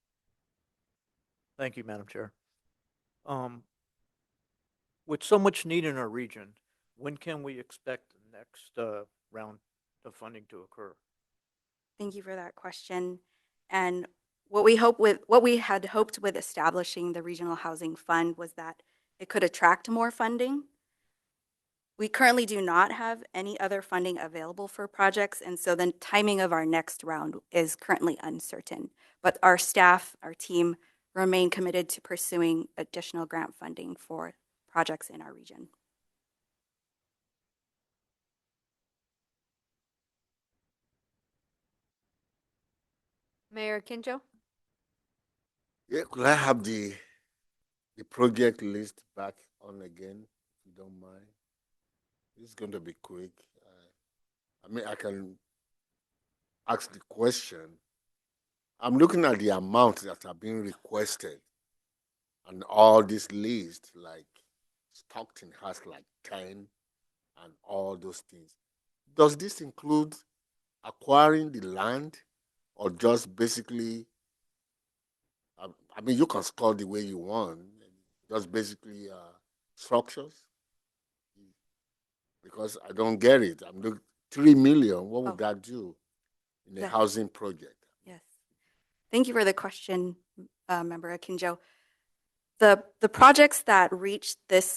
S12: Thank you, Madam Chair. With so much need in our region, when can we expect the next round the funding to occur?
S10: Thank you for that question. And what we had hoped with establishing the Regional Housing Fund was that it could attract more funding. We currently do not have any other funding available for projects, and so the timing of our next round is currently uncertain. But our staff, our team, remain committed to pursuing additional grant funding for projects in our region.
S1: Mayor Kinjo?
S7: Yeah, could I have the project list back on again, if you don't mind? It's going to be quick. I mean, I can ask the question. I'm looking at the amounts that are being requested, and all this list, like Stockton has like 10, and all those things. Does this include acquiring the land, or just basically? I mean, you can score the way you want. Just basically structures. Because I don't get it. I'm looking 3 million. What would that do in a
S10: Yes.
S7: housing project?
S10: Yes. Thank you for the question, Member Akinjo. The projects that reach this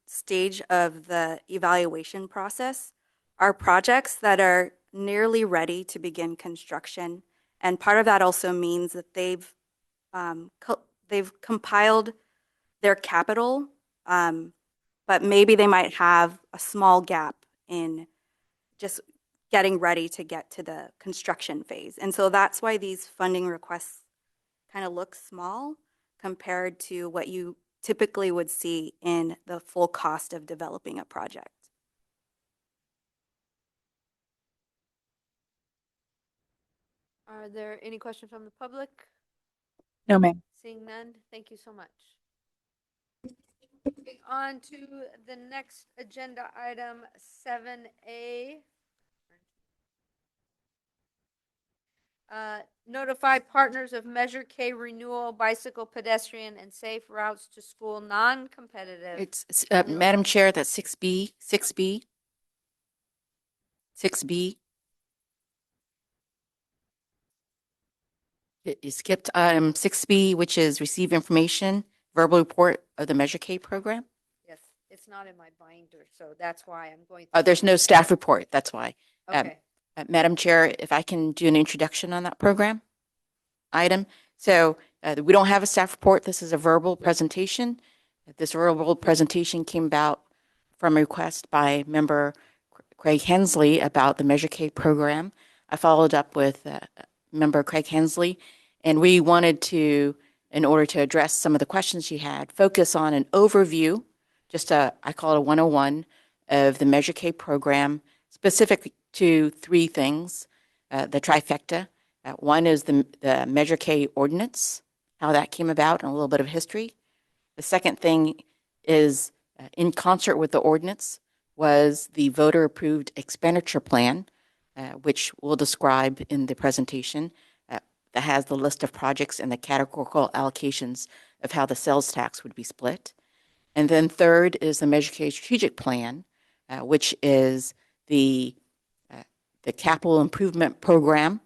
S10: stage of the evaluation process are projects that are nearly ready to begin construction. And part of that also means that they've compiled their capital, but maybe they might have a small gap in just getting ready to get to the construction phase. And so that's why these funding requests kind of look small compared to what you typically would see in the full cost of developing a project.
S1: Are there any questions from the public?
S5: No, ma'am.
S1: Seeing none, thank you so much. Moving on to the next agenda item, 7A. Notify partners of Measure K renewal, bicycle, pedestrian, and safe routes to school, non-competitive.
S2: It's Madam Chair, that's 6B. You skipped 6B, which is receive information, verbal report of the Measure K program.
S1: Yes, it's not in my binder, so that's why I'm going.
S2: There's no staff report, that's why.
S1: Okay.
S2: Madam Chair, if I can do an introduction on that program item. So we don't have a staff report. This is a verbal presentation. This verbal presentation came about from a request by member Craig Hensley about the Measure K program. I followed up with member Craig Hensley, and we wanted to, in order to address some of the questions she had, focus on an overview, I call it a 101 of the Measure K program, specific to three things, the trifecta. One is the Measure K ordinance, how that came about, and a little bit of history. The second thing is, in concert with the ordinance, was the voter-approved expenditure plan, which we'll describe in the presentation, that has the list of projects and the categorical allocations of how the sales tax would be split. And then third is the Measure K strategic plan, which is the capital improvement program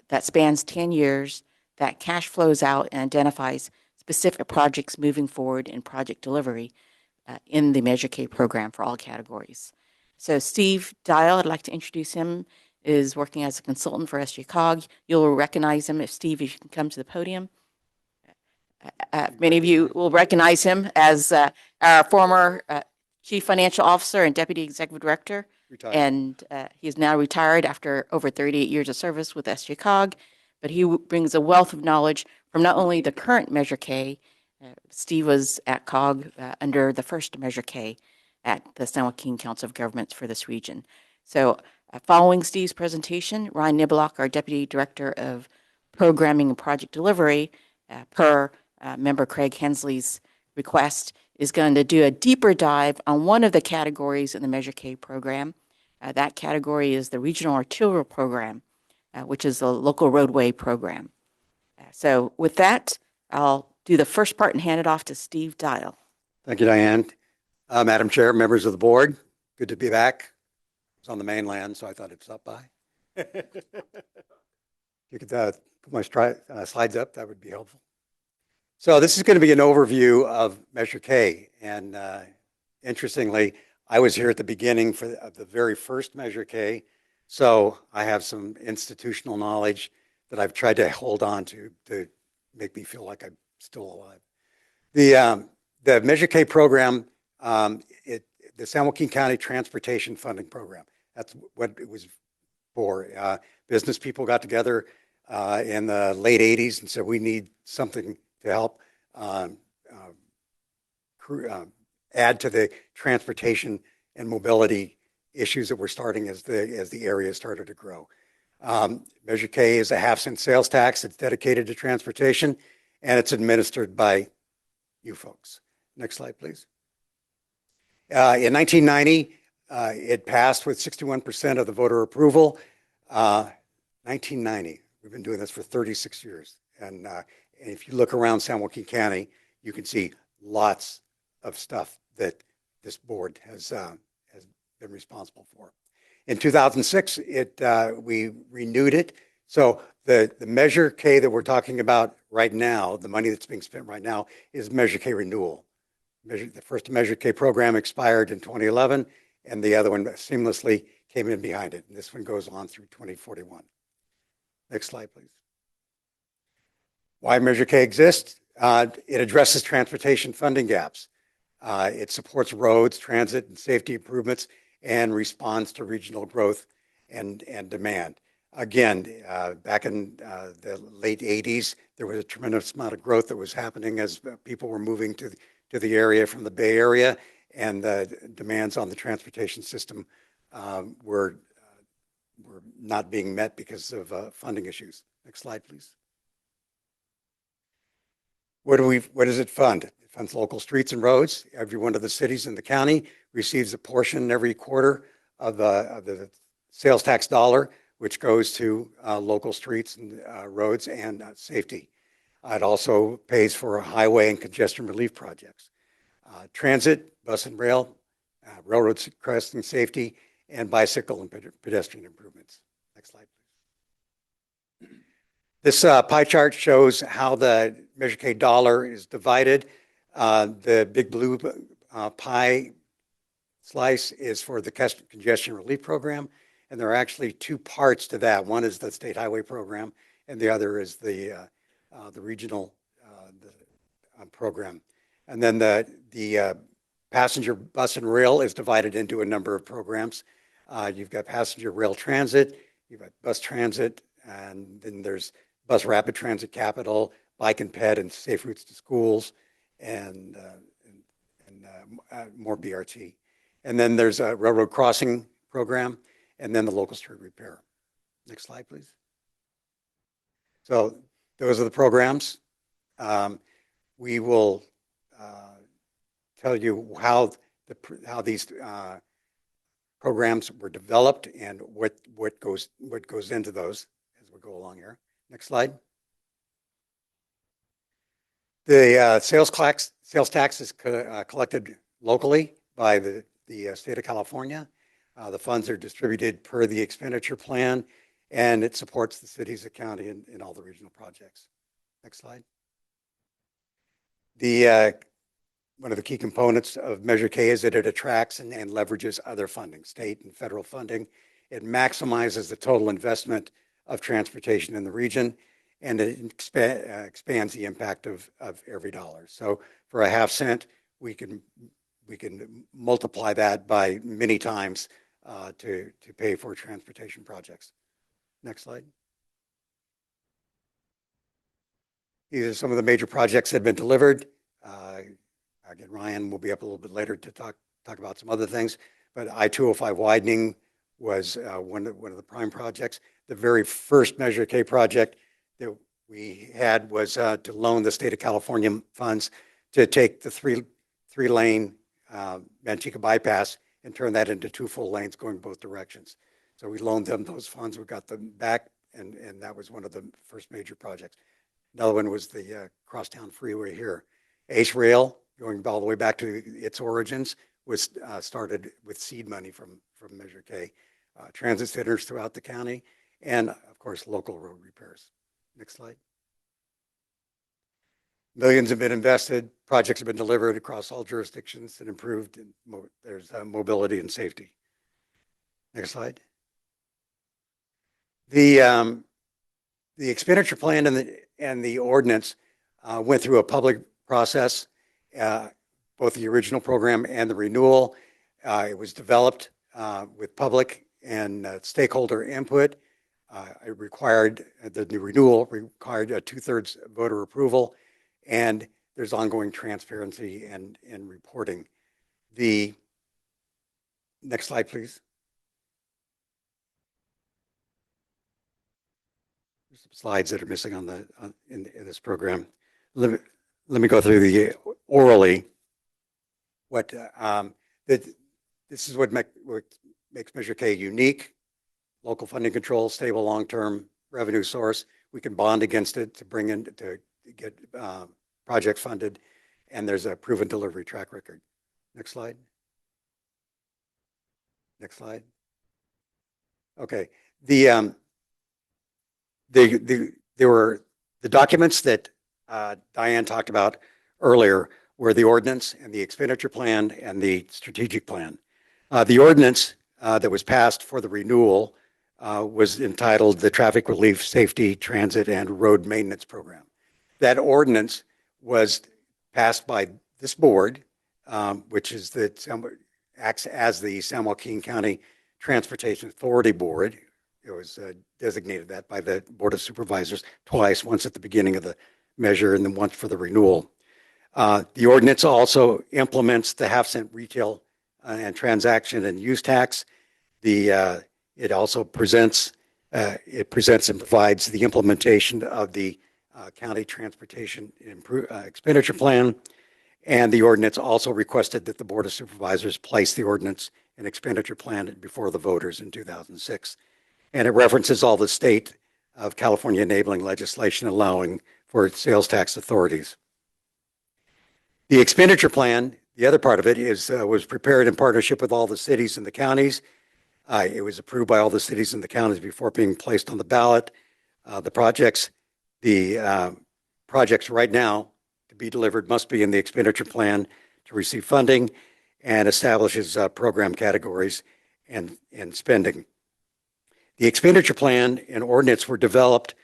S2: that spans 10 years, that cash flows out and identifies specific projects moving forward in project delivery in the Measure K program for all categories. So Steve Dial, I'd like to introduce him, is working as a consultant for SJCOG. You'll recognize him if Steve, if you can come to the podium. Many of you will recognize him as our former Chief Financial Officer and Deputy Executive Director.
S3: Retired.
S2: And he is now retired after over 38 years of service with SJCOG. But he brings a wealth of knowledge from not only the current Measure K, Steve was at COG under the first Measure K at the San Joaquin Council of Governments for this region. So following Steve's presentation, Ryan Niblock, our Deputy Director of Programming and Project Delivery, per member Craig Hensley's request, is going to do a deeper dive on one of the categories in the Measure K program. That category is the Regional Arterial Program, which is a local roadway program. So with that, I'll do the first part and hand it off to Steve Dial.
S13: Thank you, Diane. Madam Chair, members of the board, good to be back. It's on the mainland, so I thought I'd stop by. You could put my slides up, that would be helpful. So this is going to be an overview of Measure K. And interestingly, I was here at the beginning of the very first Measure K. So I have some institutional knowledge that I've tried to hold on to make me feel like I'm still alive. The Measure K program, the San Joaquin County Transportation Funding Program, that's what it was for. Business people got together in the late 80s and said, we need something to help add to the transportation and mobility issues that were starting as the area started to grow. Measure K is a half-cent sales tax. It's dedicated to transportation, and it's administered by you folks. Next slide, please. In 1990, it passed with 61% of the voter approval. 1990, we've been doing this for 36 years. And if you look around San Joaquin County, you can see lots of stuff that this board has been responsible for. In 2006, we renewed it. So the Measure K that we're talking about right now, the money that's being spent right now, is Measure K renewal. The first Measure K program expired in 2011, and the other one seamlessly came in behind it. And this one goes on through 2041. Next slide, please. Why Measure K exists? It addresses transportation funding gaps. It supports roads, transit, and safety improvements, and responds to regional growth and demand. Again, back in the late 80s, there was a tremendous amount of growth that was happening as people were moving to the area from the Bay Area, and the demands on the transportation system were not being met because of funding issues. Next slide, please. What does it fund? It funds local streets and roads. Every one of the cities in the county receives a portion every quarter of the sales tax dollar, which goes to local streets and roads and safety. It also pays for highway and congestion relief projects. Transit, bus and rail, railroad crossing safety, and bicycle and pedestrian improvements. Next slide, please. This pie chart shows how the Measure K dollar is divided. The big blue pie slice is for the congestion relief program, and there are actually two parts to that. One is the state highway program, and the other is the regional program. And then the passenger bus and rail is divided into a number of programs. You've got passenger rail transit, you've got bus transit, and then there's bus rapid transit capital, bike and ped, and safe routes to schools, and more BRT. And then there's a railroad crossing program, and then the local street repair. Next slide, please. So those are the programs. We will tell you how these programs were developed and what goes into those as we go along here. Next slide. The sales tax is collected locally by the state of California. The funds are distributed per the expenditure plan, and it supports the cities, the county, and all the regional projects. Next slide. One of the key components of Measure K is that it attracts and leverages other funding, state and federal funding. It maximizes the total investment of transportation in the region, and it expands the impact of every dollar. So for a half cent, we can multiply that by many times to pay for transportation projects. Next slide. These are some of the major projects that have been delivered. Again, Ryan will be up a little bit later to talk about some other things, but I-205 widening was one of the prime projects. The very first Measure K project that we had was to loan the state of California funds to take the three-lane Manteca bypass and turn that into 2 full lanes going both directions. So we loaned them those funds, we got them back, and that was one of the first major projects. Another one was the Crosstown Freeway here. Ace Rail, going all the way back to its origins, was started with seed money from Measure K. transit centers throughout the county, and of course, local road repairs. Next slide. Millions have been invested, projects have been delivered across all jurisdictions and improved. There's mobility and safety. Next slide. The expenditure plan and the ordinance went through a public process, both the original program and the renewal. It was developed with public and stakeholder input. It required, the renewal required a 2/3 voter approval, and there's ongoing transparency and reporting. The next slide, please. There's some slides that are missing on in this program. Let me go through the orally. This is what makes Measure K unique. Local funding control, stable long-term revenue source. We can bond against it to bring in to get project funded, and there's a proven delivery track record. Next slide. Next slide. Okay. There were the documents that Diane talked about earlier were the ordinance and the expenditure plan and the strategic plan. The ordinance that was passed for the renewal was entitled the Traffic Relief, Safety, Transit, and Road Maintenance Program. That ordinance was passed by this board, which is acts as the San Joaquin County Transportation Authority Board. It was designated that by the Board of Supervisors twice, once at the beginning of the measure and then once for the renewal. The ordinance also implements the half-cent retail and transaction and use tax. It also presents and provides the implementation of the county transportation expenditure plan. And the ordinance also requested that the Board of Supervisors place the ordinance and expenditure plan before the voters in 2006. And it references all the state of California enabling legislation allowing for sales tax authorities. The expenditure plan, the other part of it, was prepared in partnership with all the cities and the counties. It was approved by all the cities and the counties before being placed on the ballot. The projects right now to be delivered must be in the expenditure plan to receive funding, and establishes program categories and spending. The expenditure plan and ordinance were developed,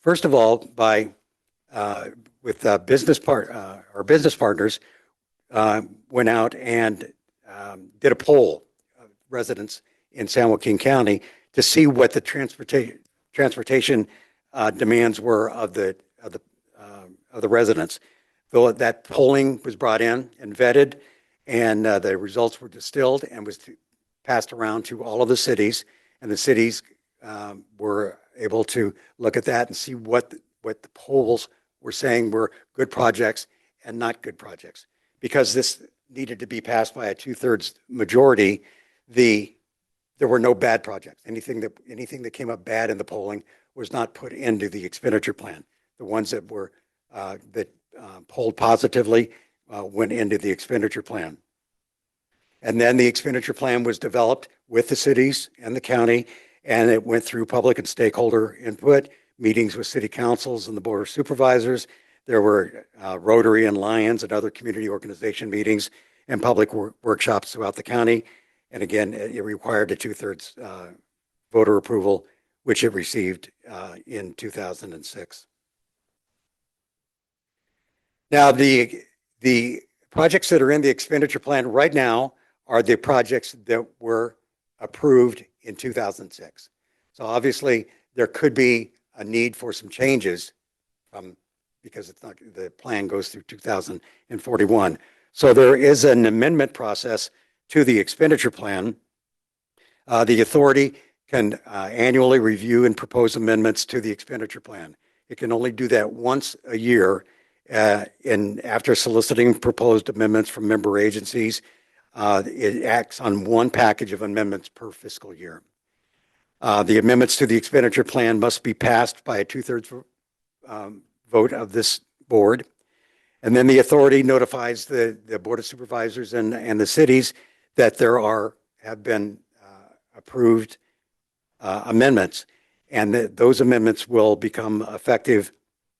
S13: first of all, by with our business partners went out and did a poll of residents in San Joaquin County to see what the transportation demands were of the residents. Though that polling was brought in and vetted, and the results were distilled and was passed around to all of the cities, and the cities were able to look at that and see what the polls were saying were good projects and not good projects. Because this needed to be passed by a 2/3 majority, there were no bad projects. Anything that came up bad in the polling was not put into the expenditure plan. The ones that were polled positively went into the expenditure plan. And then the expenditure plan was developed with the cities and the county, and it went through public and stakeholder input, meetings with city councils and the Board of Supervisors. There were Rotary and Lions and other community organization meetings and public workshops throughout the county. And again, it required a 2/3 voter approval, which it received in 2006. Now, the projects that are in the expenditure plan right now are the projects that were approved in 2006. So obviously, there could be a need for some changes because it's not, the plan goes through 2041. So there is an amendment process to the expenditure plan. The authority can annually review and propose amendments to the expenditure plan. It can only do that once a year, and after soliciting proposed amendments from member agencies, it acts on one package of amendments per fiscal year. The amendments to the expenditure plan must be passed by a 2/3 vote of this board. And then the authority notifies the Board of Supervisors and the cities that there have been approved amendments, and those amendments will become effective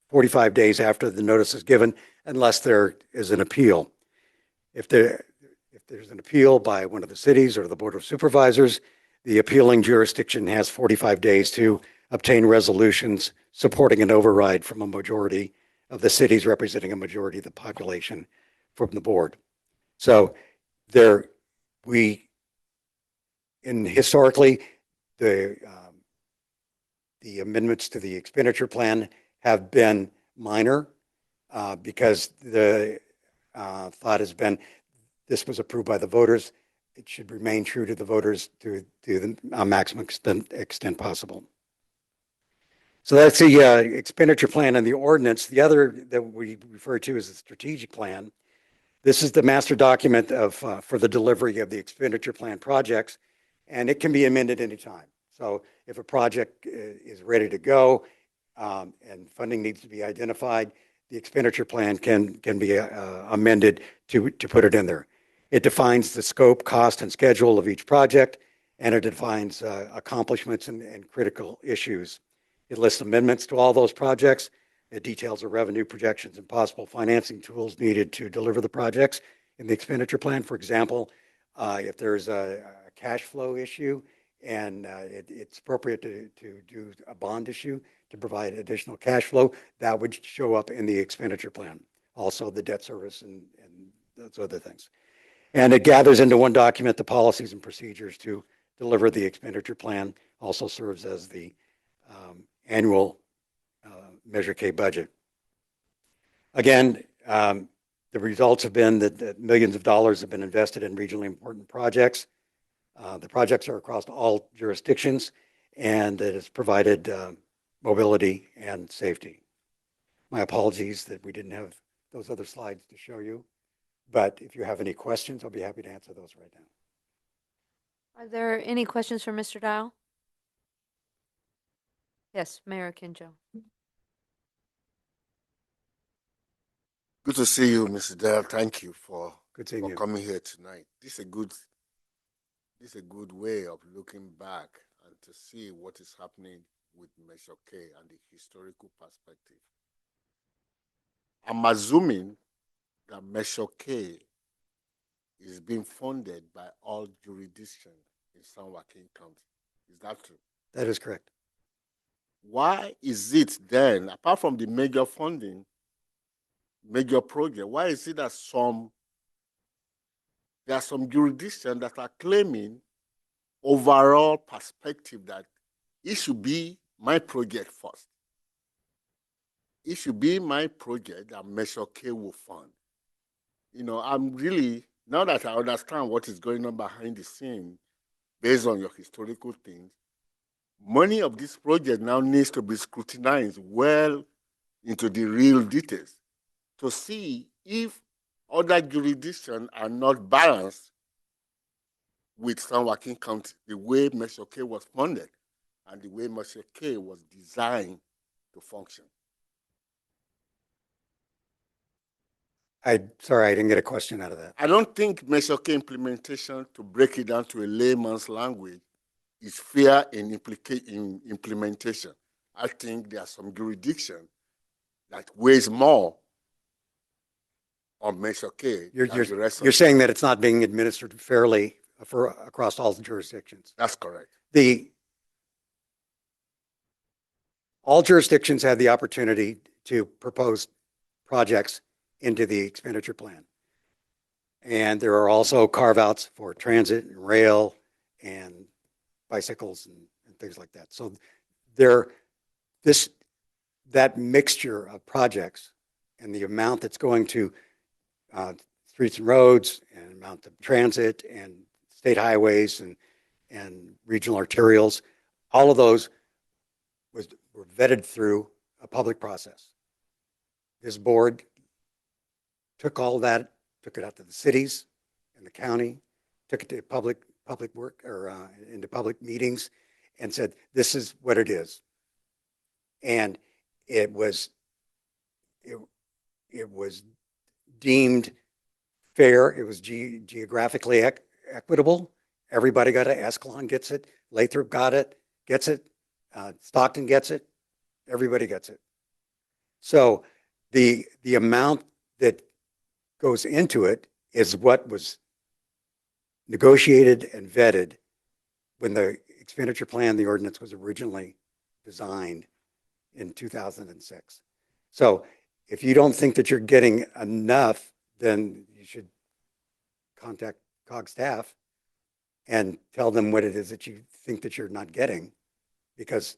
S13: 45 days after the notice is given, unless there is an appeal. If there's an appeal by one of the cities or the Board of Supervisors, the appealing jurisdiction has 45 days to obtain resolutions supporting an override from a majority of the cities representing a majority of the population from the board. So historically, the amendments to the expenditure plan have been minor because the thought has been this was approved by the voters. It should remain true to the voters to the maximum extent possible. So that's the expenditure plan and the ordinance. The other that we refer to as the strategic plan. This is the master document of for the delivery of the expenditure plan projects, and it can be amended anytime. So if a project is ready to go and funding needs to be identified, the expenditure plan can be amended to put it in there. It defines the scope, cost, and schedule of each project, and it defines accomplishments and critical issues. It lists amendments to all those projects. It details the revenue projections and possible financing tools needed to deliver the projects in the expenditure plan. For example, if there's a cash flow issue and it's appropriate to do a bond issue to provide additional cash flow, that would show up in the expenditure plan. Also the debt service and those other things. And it gathers into one document the policies and procedures to deliver the expenditure plan. Also serves as the annual Measure K budget. Again, the results have been that millions of dollars have been invested in regionally important projects. The projects are across all jurisdictions, and it has provided mobility and safety. My apologies that we didn't have those other slides to show you, but if you have any questions, I'll be happy to answer those right now.
S1: Are there any questions for Mr. Dial? Yes, Mayor Kinjo.
S7: Good to see you, Mr. Dale. Thank you for
S13: Good seeing you.
S7: coming here tonight. This is a good way of looking back and to see what is happening with Measure K and the historical perspective. I'm assuming that Measure K is being funded by all jurisdictions in San Joaquin County. Is that true?
S13: That is correct.
S7: Why is it then, apart from the major funding, major project, why is it that there are some jurisdictions that are claiming overall perspective that it should be my project first? It should be my project that Measure K will fund. You know, I'm really, now that I understand what is going on behind the scene, based on your historical things, money of this project now needs to be scrutinized well into the real details to see if other jurisdictions are not balanced with San Joaquin County, the way Measure K was funded and the way Measure K was designed to function.
S13: Sorry, I didn't get a question out of that.
S7: I don't think Measure K implementation, to break it down to a layman's language, is fair in implementation. I think there are some jurisdiction that weighs more on Measure K than the rest of
S13: You're
S7: it.
S13: saying that it's not being administered fairly across all the jurisdictions.
S7: That's correct.
S13: All jurisdictions have the opportunity to propose projects into the expenditure plan. And there are also carve-outs for transit and rail and bicycles and things like that. So that mixture of projects and the amount that's going to streets and roads and amount of transit and state highways and regional arterials, all of those were vetted through a public process. This board took all that, took it out to the cities and the county, took it to public work or into public meetings and said, this is what it is. And it was deemed fair. It was geographically equitable Everybody got it. Escalon gets it. Lathrop gets it. Stockton gets it. Everybody gets it. So the amount that goes into it is what was negotiated and vetted when the expenditure plan, the ordinance was originally designed in 2006. So if you don't think that you're getting enough, then you should contact COG staff and tell them what it is that you think that you're not getting, because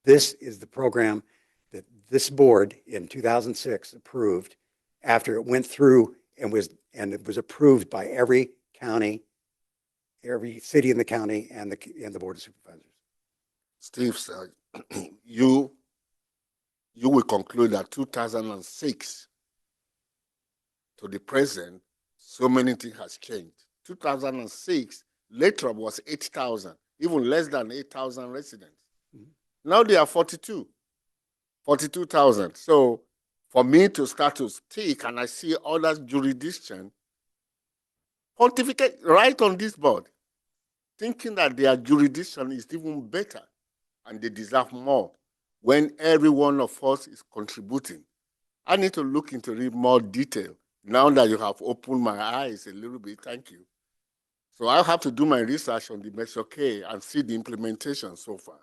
S13: this is the program that this board in 2006 approved after it went through and it was approved by every county, every city in the county, and the board of supervisors.
S7: Steve said, you will conclude that 2006 to the present, so many things has changed. 2006, Lathrop was 8,000, even less than 8,000 residents. Mm-hmm. Now they are 42,000. So for me to start to speak, and I see other jurisdictions pontificate right on this board, thinking that their jurisdiction is even better and they deserve more when every one of us is contributing. I need to look into it more detail now that you have opened my eyes a little bit. Thank you. So I'll have to do my research on the Measure K and see the implementation so far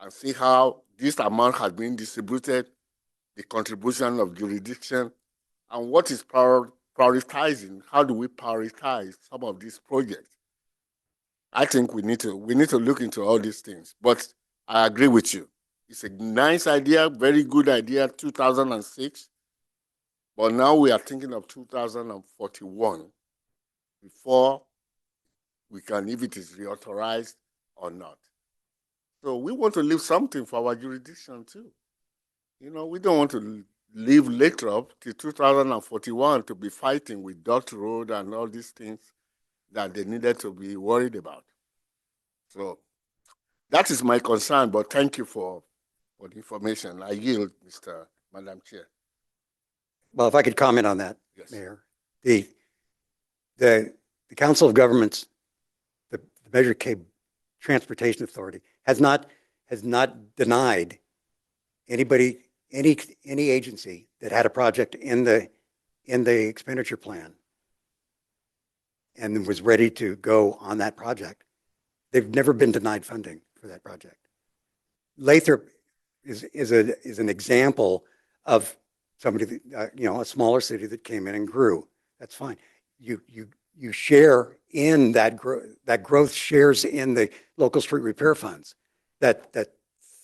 S7: and see how this amount has been distributed, the contribution of jurisdiction, and what is prioritizing. How do we prioritize some of these projects? I think we need to look into all these things. But I agree with you. It's a nice idea, very good idea, 2006. But now we are thinking of 2041 before we can, if it is reauthorized or not. So we want to leave something for our jurisdiction too. You know, we don't want to leave Lathrop till 2041 to be fighting with Dot Road and all these things that they needed to be worried about. So that is my concern, but thank you for the information. I yield, Madam Chair.
S13: Well, if I could comment on that,
S7: Yes.
S13: Mayor. The Council of Governments, the Measure K Transportation Authority has not denied anybody, any agency that had a project in the expenditure plan and was ready to go on that project. They've never been denied funding for that project. Lathrop is an example of somebody that, a smaller city that came in and grew. That's fine. You share in that growth. That growth shares in the local street repair funds. That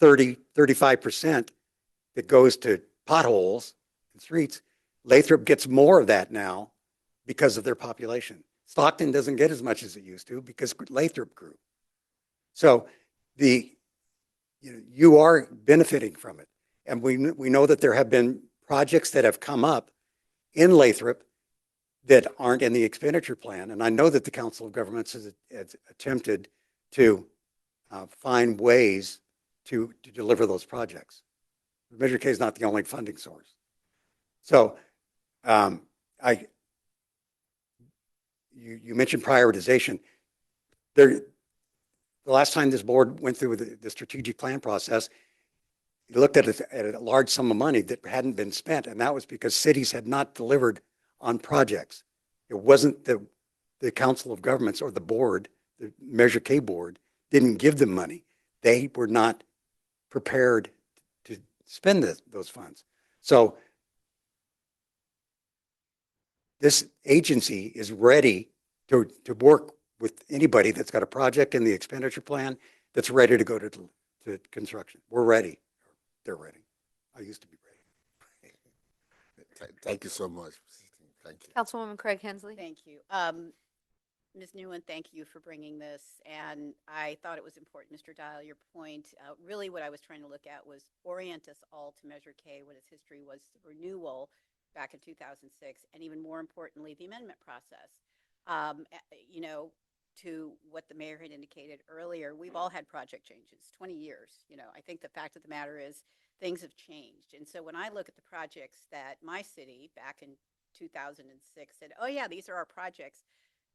S13: 35% that goes to potholes and streets. Lathrop gets more of that now because of their population. Stockton doesn't get as much as it used to because Lathrop grew. So you are benefiting from it. And we know that there have been projects that have come up in Lathrop that aren't in the expenditure plan. And I know that the Council of Governments has attempted to find ways to deliver those projects. Measure K is not the only funding source. So you mentioned prioritization. The last time this board went through the strategic plan process, it looked at a large sum of money that hadn't been spent, and that was because cities had not delivered on projects. It wasn't the Council of Governments or the board, the Measure K board, didn't give them money. They were not prepared to spend those funds. So this agency is ready to work with anybody that's got a project in the expenditure plan that's ready to go to construction. We're ready. They're ready. I used to be ready.
S7: Thank you so much. Thank you.
S1: Councilwoman Craig Hensley.
S4: Thank you. Ms. Nguyen, thank you for bringing this. And I thought it was important, Mr. Dial, your point. Really what I was trying to look at was orient us all to Measure K, what its history was, renewal back in 2006, and even more importantly, the amendment process. To what the mayor had indicated earlier, we've all had project changes, 20 years. I think the fact of the matter is things have changed. And so when I look at the projects that my city back in 2006 said, oh yeah, these are our projects.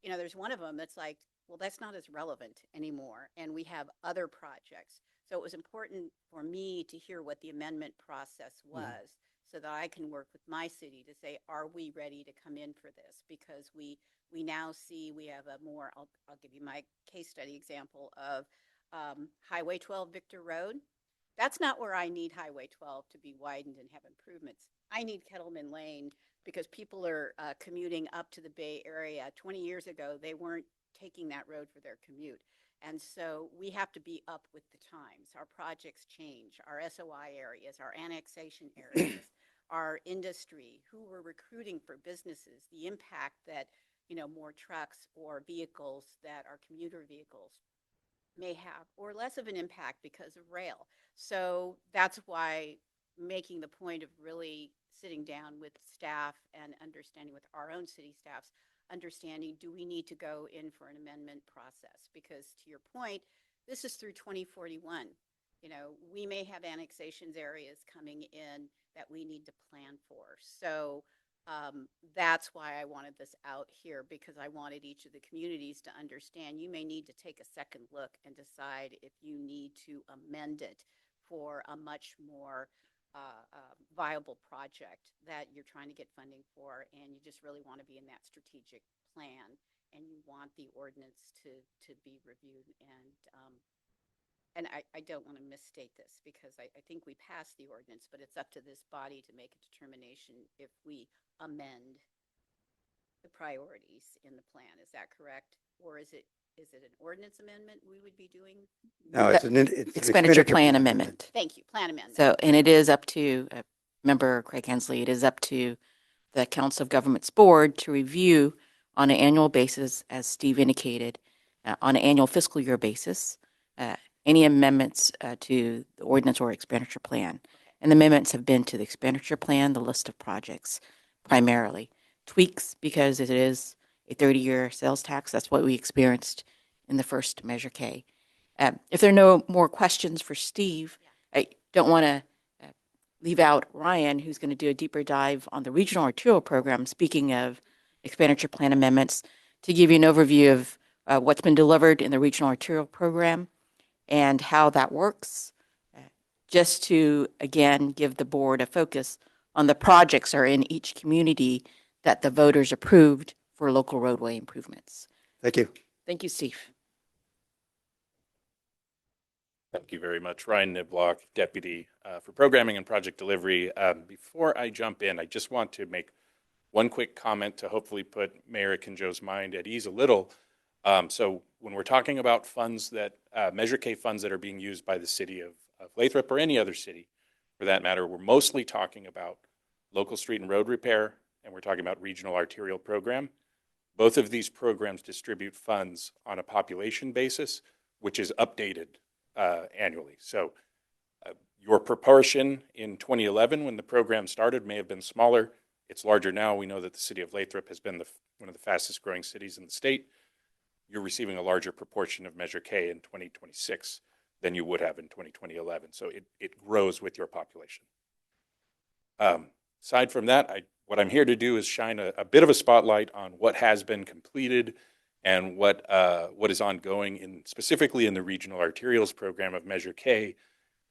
S4: There's one of them that's like Well, that's not as relevant anymore, and we have other projects. So it was important for me to hear what the amendment process was so that I can work with my city to say, are we ready to come in for this? Because we now see we have a more, I'll give you my case study example of Highway 12 Victor Road. That's not where I need Highway 12 to be widened and have improvements. I need Kettleman Lane because people are commuting up to the Bay Area. 20 years ago, they weren't taking that road for their commute. And so we have to be up with the times. Our projects change, our SOI areas, our annexation areas, our industry, who we're recruiting for businesses, the impact that, you know, more trucks or vehicles that are commuter vehicles may have, or less of an impact because of rail. So that's why making the point of really sitting down with staff and understanding with our own city staffs, understanding, do we need to go in for an amendment process? Because to your point, this is through 2041. You know, we may have annexations areas coming in that we need to plan for. So that's why I wanted this out here, because I wanted each of the communities to understand you may need to take a second look and decide if you need to amend it for a much more viable project that you're trying to get funding for, and you just really want to be in that strategic plan, and you want the ordinance to be reviewed. And I don't want to misstate this, because I think we passed the ordinance, but it's up to this body to make a determination if we amend the priorities in the plan. Is that correct? Or is it an ordinance amendment we would be doing?
S13: No, it's an
S2: Expenditure plan amendment.
S4: Thank you, plan amendment.
S2: So, and it is up to, Member Craig Hensley, it is up to the Council of Governments Board to review on an annual basis, as Steve indicated, on an annual fiscal year basis, any amendments to the ordinance or expenditure plan. And the amendments have been to the expenditure plan, the list of projects primarily. Tweaks, because it is a 30-year sales tax. That's what we experienced in the first Measure K. If there are no more questions for Steve, I don't want to leave out Ryan, who's going to do a deeper dive on the regional arterial program, speaking of expenditure plan amendments, to give you an overview of what's been delivered in the regional arterial program and how that works, just to, again, give the board a focus on the projects that are in each community that the voters approved for local roadway improvements.
S13: Thank you.
S2: Thank you, Steve.
S14: Thank you very much. Ryan Niblock, Deputy for Programming and Project Delivery. Before I jump in, I just want to make one quick comment to hopefully put Mayor Akinjo's mind at ease a little. So when we're talking about funds that, Measure K funds that are being used by the city of Lathrop or any other city, for that matter, we're mostly talking about local street and road repair, and we're talking about regional arterial program. Both of these programs distribute funds on a population basis, which is updated annually. So your proportion in 2011, when the program started, may have been smaller. It's larger now. We know that the city of Lathrop has been one of the fastest growing cities in the state. You're receiving a larger proportion of Measure K in 2026 than you would have in 2011. So it grows with your population. Aside from that, what I'm here to do is shine a bit of a spotlight on what has been completed and what is ongoing, specifically in the regional arterials program of Measure K,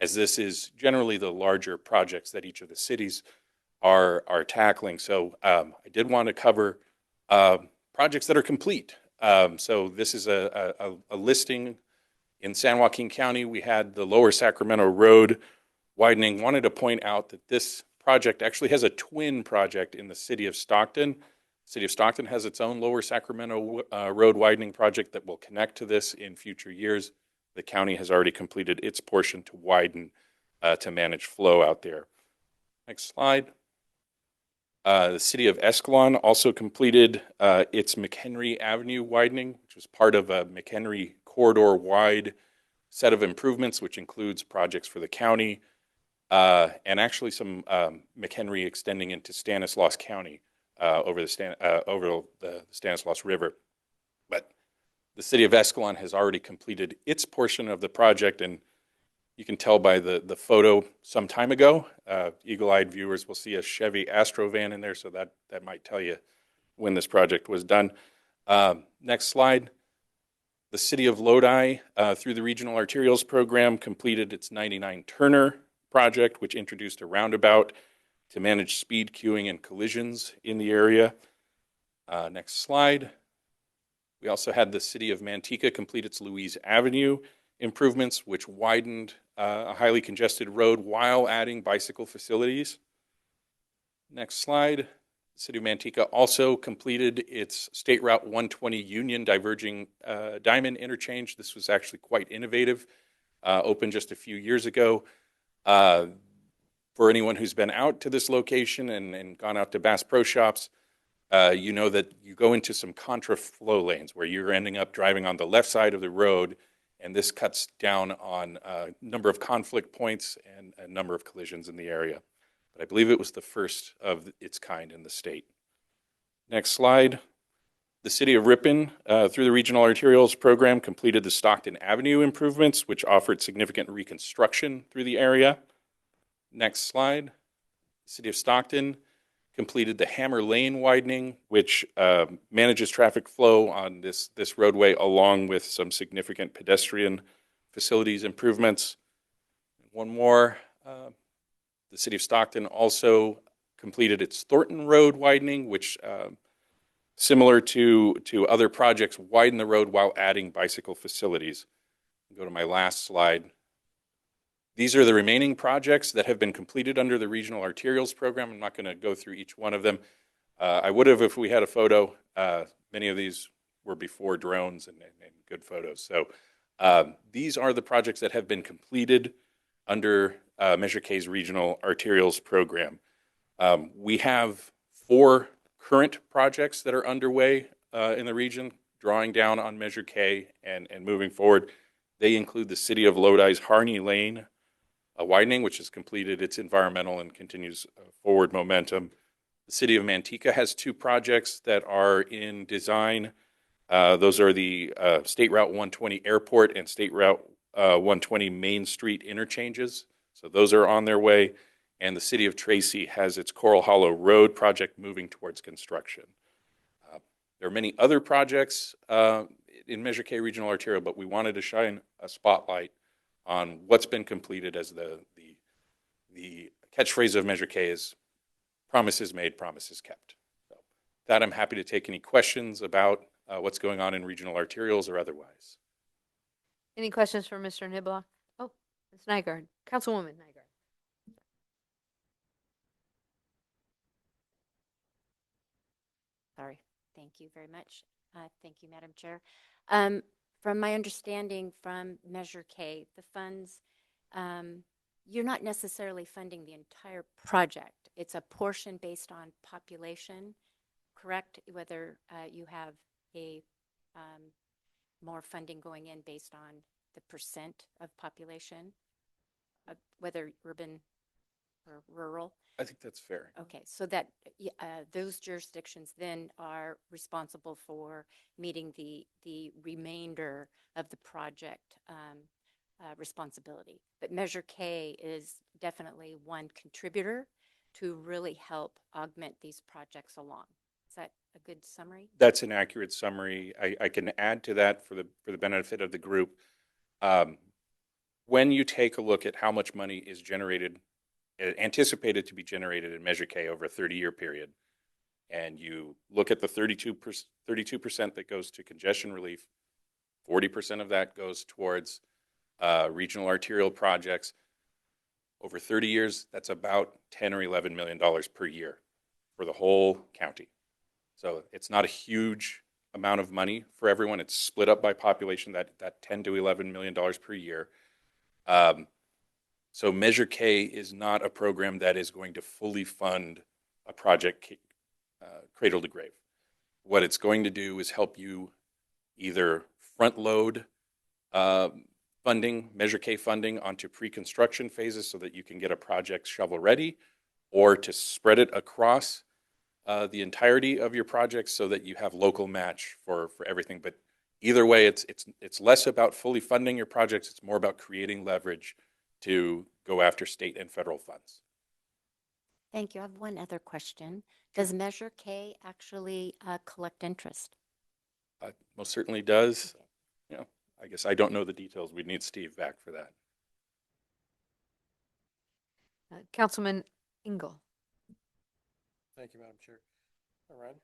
S14: as this is generally the larger projects that each of the cities are tackling. So I did want to cover projects that are complete. So this is a listing. In San Joaquin County, we had the Lower Sacramento Road widening. Wanted to point out that this project actually has a twin project in the city of Stockton. The city of Stockton has its own Lower Sacramento Road widening project that will connect to this in future years. The county has already completed its portion to widen to manage flow out there. Next slide. The city of Escalon also completed its McHenry Avenue widening, which was part of a McHenry corridor-wide set of improvements, which includes projects for the county and actually some McHenry extending into Stanislaus County over the Stanislaus River. But the city of Escalon has already completed its portion of the project, and you can tell by the photo some time ago. Eagle-eyed viewers will see a Chevy Astro van in there, so that might tell you when this project was done. Next slide. The city of Lodi, through the Regional Arterials Program, completed its 99 Turner project, which introduced a roundabout to manage speed queuing and collisions in the area. Next slide. We also had the city of Manteca complete its Louise Avenue improvements, which widened a highly congested road while adding bicycle facilities. Next slide. The city of Manteca also completed its State Route 120 Union diverging diamond interchange. This was actually quite innovative, opened just a few years ago. For anyone who's been out to this location and gone out to Bass Pro Shops, you know that you go into some contra flow lanes where you're ending up driving on the left side of the road, and this cuts down on a number of conflict points and a number of collisions in the area. But I believe it was the first of its kind in the state. Next slide. The city of Ripon, through the Regional Arterials Program, completed the Stockton Avenue improvements, which offered significant reconstruction through the area. Next slide. The city of Stockton completed the Hammer Lane widening, which manages traffic flow on this roadway, along with some significant pedestrian facilities improvements. One more. The city of Stockton also completed its Thornton Road widening, which, similar to other projects, widened the road while adding bicycle facilities. Go to my last slide. These are the remaining projects that have been completed under the Regional Arterials Program. I'm not going to go through each one of them. I would have if we had a photo. Many of these were before drones and good photos. So these are the projects that have been completed under Measure K's Regional Arterials Program. We have 4 current projects that are underway in the region, drawing down on Measure K and moving forward. They include the city of Lodi's Harney Lane widening, which has completed its environmental and continues forward momentum. The city of Manteca has 2 projects that are in design. Those are the State Route 120 Airport and State Route 120 Main Street interchanges. So those are on their way. And the city of Tracy has its Coral Hollow Road project moving towards construction. There are many other projects in Measure K Regional Arterial, but we wanted to shine a spotlight on what's been completed, as the catchphrase of Measure K is promises made, promises kept. So with that, I'm happy to take any questions about what's going on in regional arterials or otherwise.
S1: Any questions for Mr. Niblock? Oh, Ms. Nygaard, Councilwoman Nygaard.
S15: Sorry. Thank you very much. Thank you, Madam Chair. From my understanding from Measure K, the funds, you're not necessarily funding the entire project. It's a portion based on population, correct? Whether you have a more funding going in based on the percent of population, whether urban or rural.
S14: I think that's fair.
S15: Okay, so that those jurisdictions then are responsible for meeting the remainder of the project responsibility. But Measure K is definitely one contributor to really help augment these projects along. Is that a good summary?
S14: That's an accurate summary. I can add to that for the benefit of the group. When you take a look at how much money is generated, anticipated to be generated in Measure K over a 30-year period, and you look at the 32% that goes to congestion relief, 40% of that goes towards regional arterial projects. Over 30 years, that's about $10 or $11 million per year for the whole county. So it's not a huge amount of money for everyone. It's split up by population, that $10 to $11 million per year. So Measure K is not a program that is going to fully fund a project cradle to grave. What it's going to do is help you either front load funding, Measure K funding, onto pre-construction phases so that you can get a project shovel ready, or to spread it across the entirety of your project so that you have local match for everything. But either way, it's less about fully funding your projects. It's more about creating leverage to go after state and federal funds.
S15: Thank you. I have one other question. Does Measure K actually collect interest?
S14: Most certainly does.
S15: Okay.
S14: Yeah, I guess I don't know the details. We'd need Steve back for that.
S1: Councilman Engel.
S11: Thank you, Madam Chair. All right.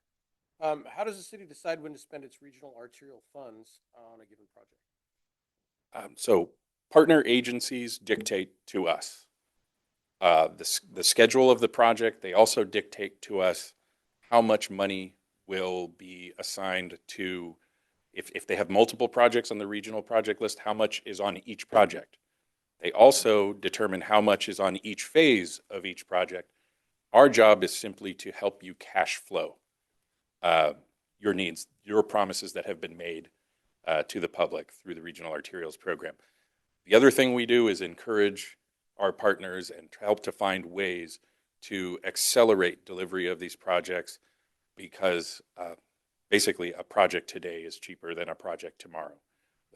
S11: How does the city decide when to spend its regional arterial funds on a given project?
S14: So partner agencies dictate to us the schedule of the project. They also dictate to us how much money will be assigned to, if they have multiple projects on the regional project list, how much is on each project. They also determine how much is on each phase of each project. Our job is simply to help you cash flow your needs, your promises that have been made to the public through the Regional Arterials Program. The other thing we do is encourage our partners and help to find ways to accelerate delivery of these projects, because basically a project today is cheaper than a project tomorrow.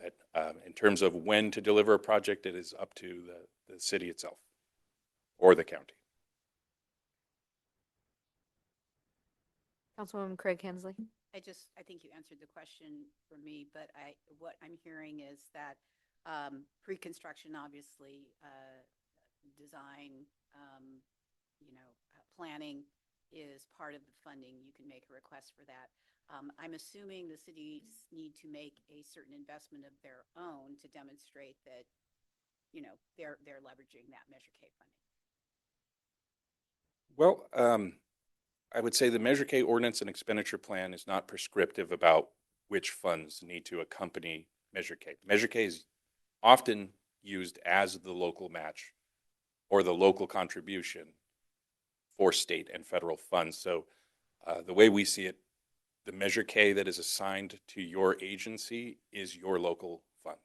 S14: That in terms of when to deliver a project, it is up to the city itself or the county.
S1: Councilwoman Craig Hensley.
S4: I think you answered the question for me, but what I'm hearing is that pre-construction, obviously, design, planning is part of the funding. You can make a request for that. I'm assuming the cities need to make a certain investment of their own to demonstrate that, they're leveraging that Measure K funding.
S14: Well, I would say the Measure K ordinance and expenditure plan is not prescriptive about which funds need to accompany Measure K. Measure K is often used as the local match or the local contribution for state and federal funds. So the way we see it, the Measure K that is assigned to your agency is your local fund.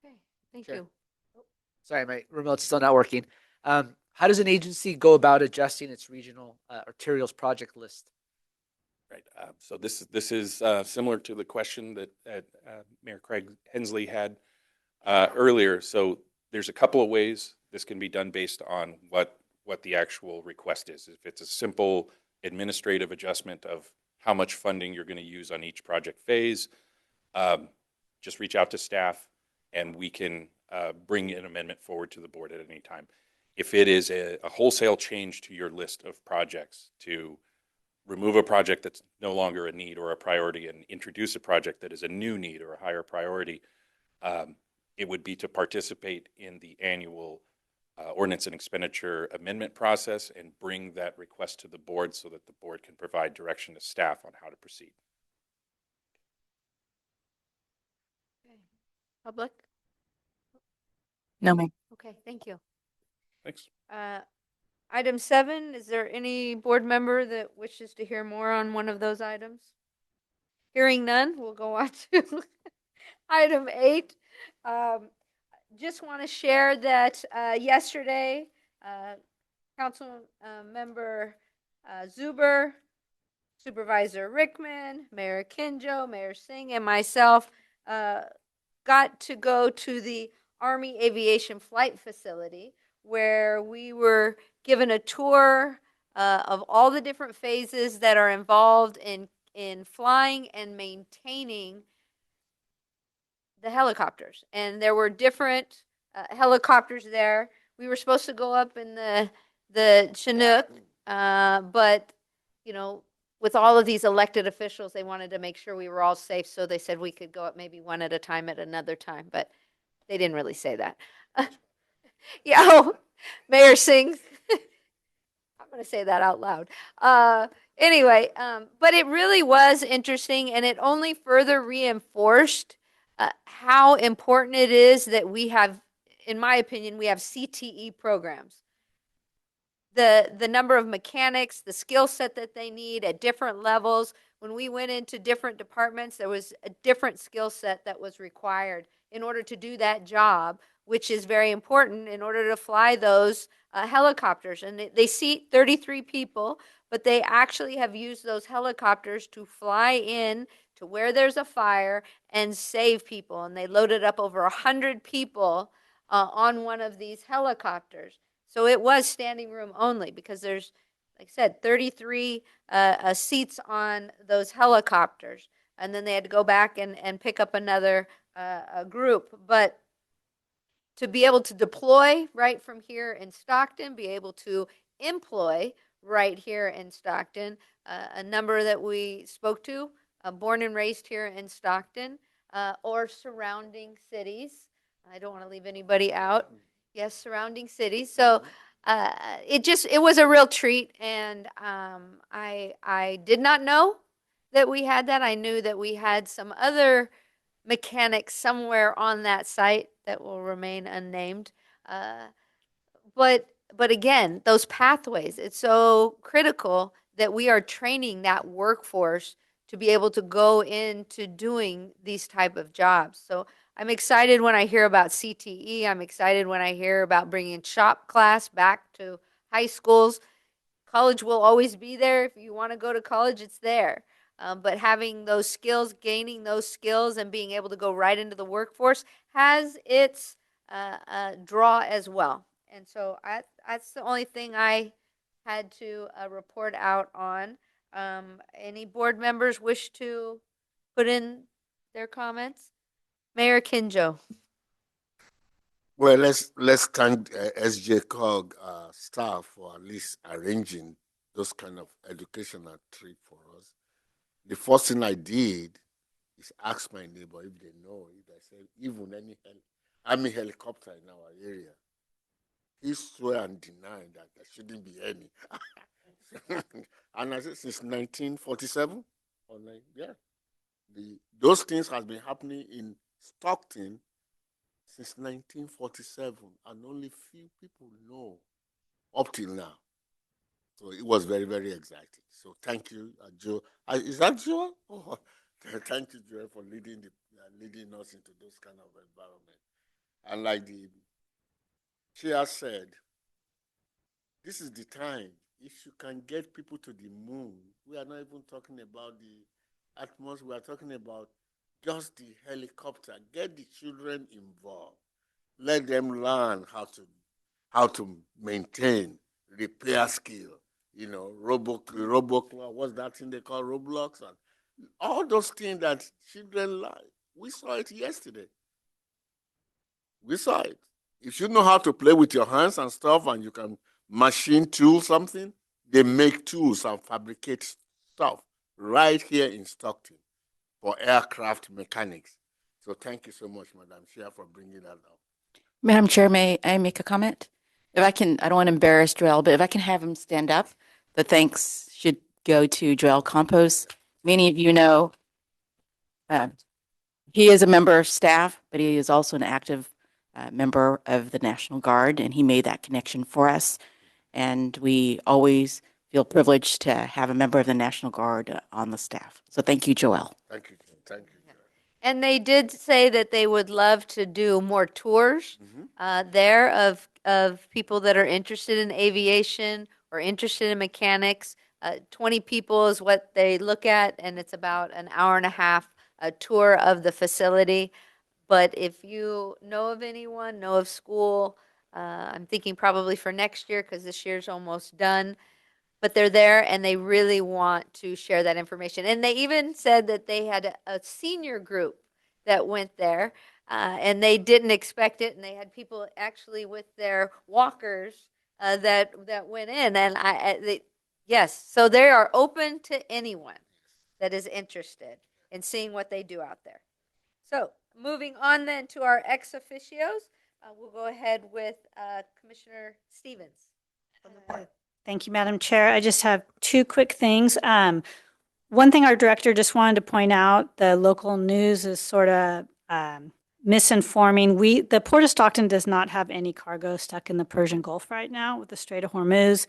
S1: Okay, thank
S6: Sure.
S1: you.
S6: Sorry, my remote's still not working. How does an agency go about adjusting its regional arterials project list?
S14: Right. So this is similar to the question that Mayor Craig Hensley had earlier. So there's a couple of ways this can be done based on what the actual request is. If it's a simple administrative adjustment of how much funding you're going to use on each project phase, just reach out to staff and we can bring an amendment forward to the board at any time. If it is a wholesale change to your list of projects, to remove a project that's no longer a need or a priority and introduce a project that is a new need or a higher priority, it would be to participate in the annual ordinance and expenditure amendment process and bring that request to the board so that the board can provide direction to staff on how to proceed.
S1: Okay. Public?
S2: No, ma'am.
S1: Okay, thank you.
S14: Thanks.
S1: Item 7, is there any board member that wishes to hear more on one of those items? Hearing none, we'll go on to item 8. Just want to share that yesterday, Council Member Zuber, Supervisor Rickman, Mayor Kinjo, Mayor Singh, and myself got to go to the Army Aviation Flight Facility, where we were given a tour of all the different phases that are involved in flying and maintaining the helicopters. And there were different helicopters there. We were supposed to go up in the Chinook, but with all of these elected officials, they wanted to make sure we were all safe, so they said we could go up maybe one at a time at another time, but they didn't really say that. Yeah, Mayor Singh. I'm going to say that out loud. Anyway, but it really was interesting, and it only further reinforced how important it is that we have, in my opinion, we have CTE programs. The number of mechanics, the skill set that they need at different levels. When we went into different departments, there was a different skill set that was required in order to do that job, which is very important in order to fly those helicopters. And they seat 33 people, but they actually have used those helicopters to fly in to where there's a fire and save people. And they loaded up over 100 people on one of these helicopters. So it was standing room only, because there's like I said, 33 seats on those helicopters. And then they had to go back and pick up another group. But to be able to deploy right from here in Stockton, be able to employ right here in Stockton, a number that we spoke to, born and raised here in Stockton, or surrounding cities. I don't want to leave anybody out. Yes, surrounding cities. So it was a real treat, and I did not know that we had that. I knew that we had some other mechanics somewhere on that site that will remain unnamed. Uh, but again, those pathways, it's so critical that we are training that workforce to be able to go into doing these type of jobs. So I'm excited when I hear about CTE. I'm excited when I hear about bringing shop class back to high schools. College will always be there. If you want to go to college, it's there. But having those skills, gaining those skills, and being able to go right into the workforce has its draw as well. And so that's the only thing I had to report out on. Any board members wish to put in their comments? Mayor Kinjo.
S7: Well, let's thank SJCOG staff for at least arranging those kind of educational trip for us. The first thing I did is ask my neighbor if they know if I said even any army helicopter in our area. He swear and deny that there shouldn't be any. And I said since 1947, yeah, those things has been happening in Stockton since 1947, and only few people know up till now. So it was very, very exciting. So thank you, Joe. Is that Joe? Oh, thank you, Joe, for leading us into those kind of environment. And like the chair said, this is the time. If you can get people to the moon, we are not even talking about the atmosphere. We are talking about just the helicopter. Get the children involved. Let them learn how to maintain, repair skill. You know, what's that thing they call Roblox? And all those things that children like. We saw it yesterday. We saw it. If you know how to play with your hands and stuff, and you can machine tool something, they make tools and fabricate stuff right here in Stockton for aircraft mechanics. So thank you so much, Madam Chair, for bringing that up.
S2: Madam Chair, may I make a comment? If I can, I don't want to embarrass Joel, but if I can have him stand up, the thanks should go to Joel Campos. Many of you know he is a member of staff, but he is also an active member of the National Guard, and he made that connection for us. And we always feel privileged to have a member of the National Guard on the staff. So thank you, Joel.
S7: Thank you. Thank you.
S1: And they did say that they would love to do more tours there of people that are interested in aviation or interested in mechanics. 20 people is what they look at, and it's about an hour and a half a tour of the facility. But if you know of anyone, know of school, I'm thinking probably for next year because this year's almost done. But they're there and they really want to share that information. And they even said that they had a senior group that went there and they didn't expect it. And they had people actually with their walkers that went in. And yes, so they are open to anyone that is interested in seeing what they do out there. So moving on then to our ex officios, we'll go ahead with Commissioner Stevens from the board.
S16: Thank you, Madam Chair. I just have two quick things. One thing our director just wanted to point out, the local news is sort of misinforming. The Port of Stockton does not have any cargo stuck in the Persian Gulf right now with the Strait of Hormuz.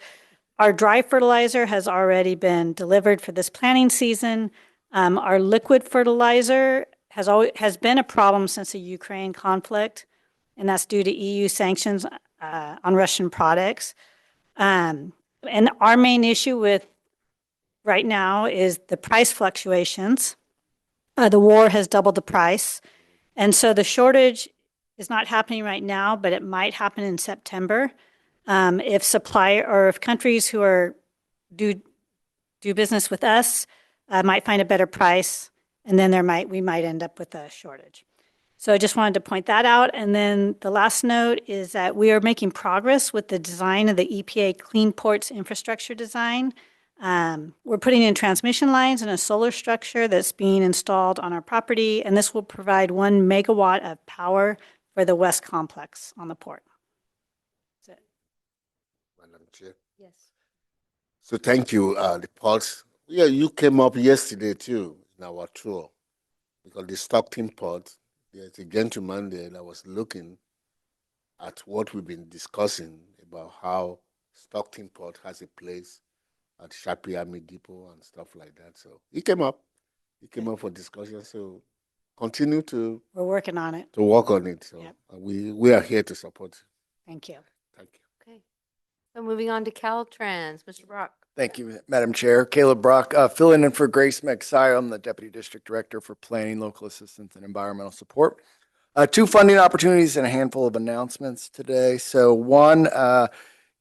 S16: Our dry fertilizer has already been delivered for this planting season. Our liquid fertilizer has been a problem since the Ukraine conflict, and that's due to EU sanctions on Russian products. And our main issue with right now is the price fluctuations. The war has doubled the price. And so the shortage is not happening right now, but it might happen in September. If countries who are do business with us, might find a better price, and then we might end up with a shortage. So I just wanted to point that out. And then the last note is that we are making progress with the design of the EPA Clean Ports infrastructure design. We're putting in transmission lines and a solar structure that's being installed on our property, and this will provide 1 megawatt of power for the West Complex on the port. That's it.
S7: Madam Chair.
S1: Yes.
S7: So thank you, the Pulse. Yeah, you came up yesterday too in our tour because the Stockton Port, there's a gentleman there that was looking at what we've been discussing about how Stockton Port has a place at Shapi Army Depot and stuff like that. So he came up for discussion. So continue to
S16: We're working on it.
S7: work on it. So
S16: Yep.
S7: we are here to support you.
S16: Thank you.
S7: Thank you.
S1: Okay. So moving on to Caltrans, Mr. Brock.
S17: Thank you, Madam Chair. Caleb Brock, filling in for Grace McSire. I'm the Deputy District Director for Planning, Local Assistance, and Environmental Support. 2 funding opportunities and a handful of announcements today. So one,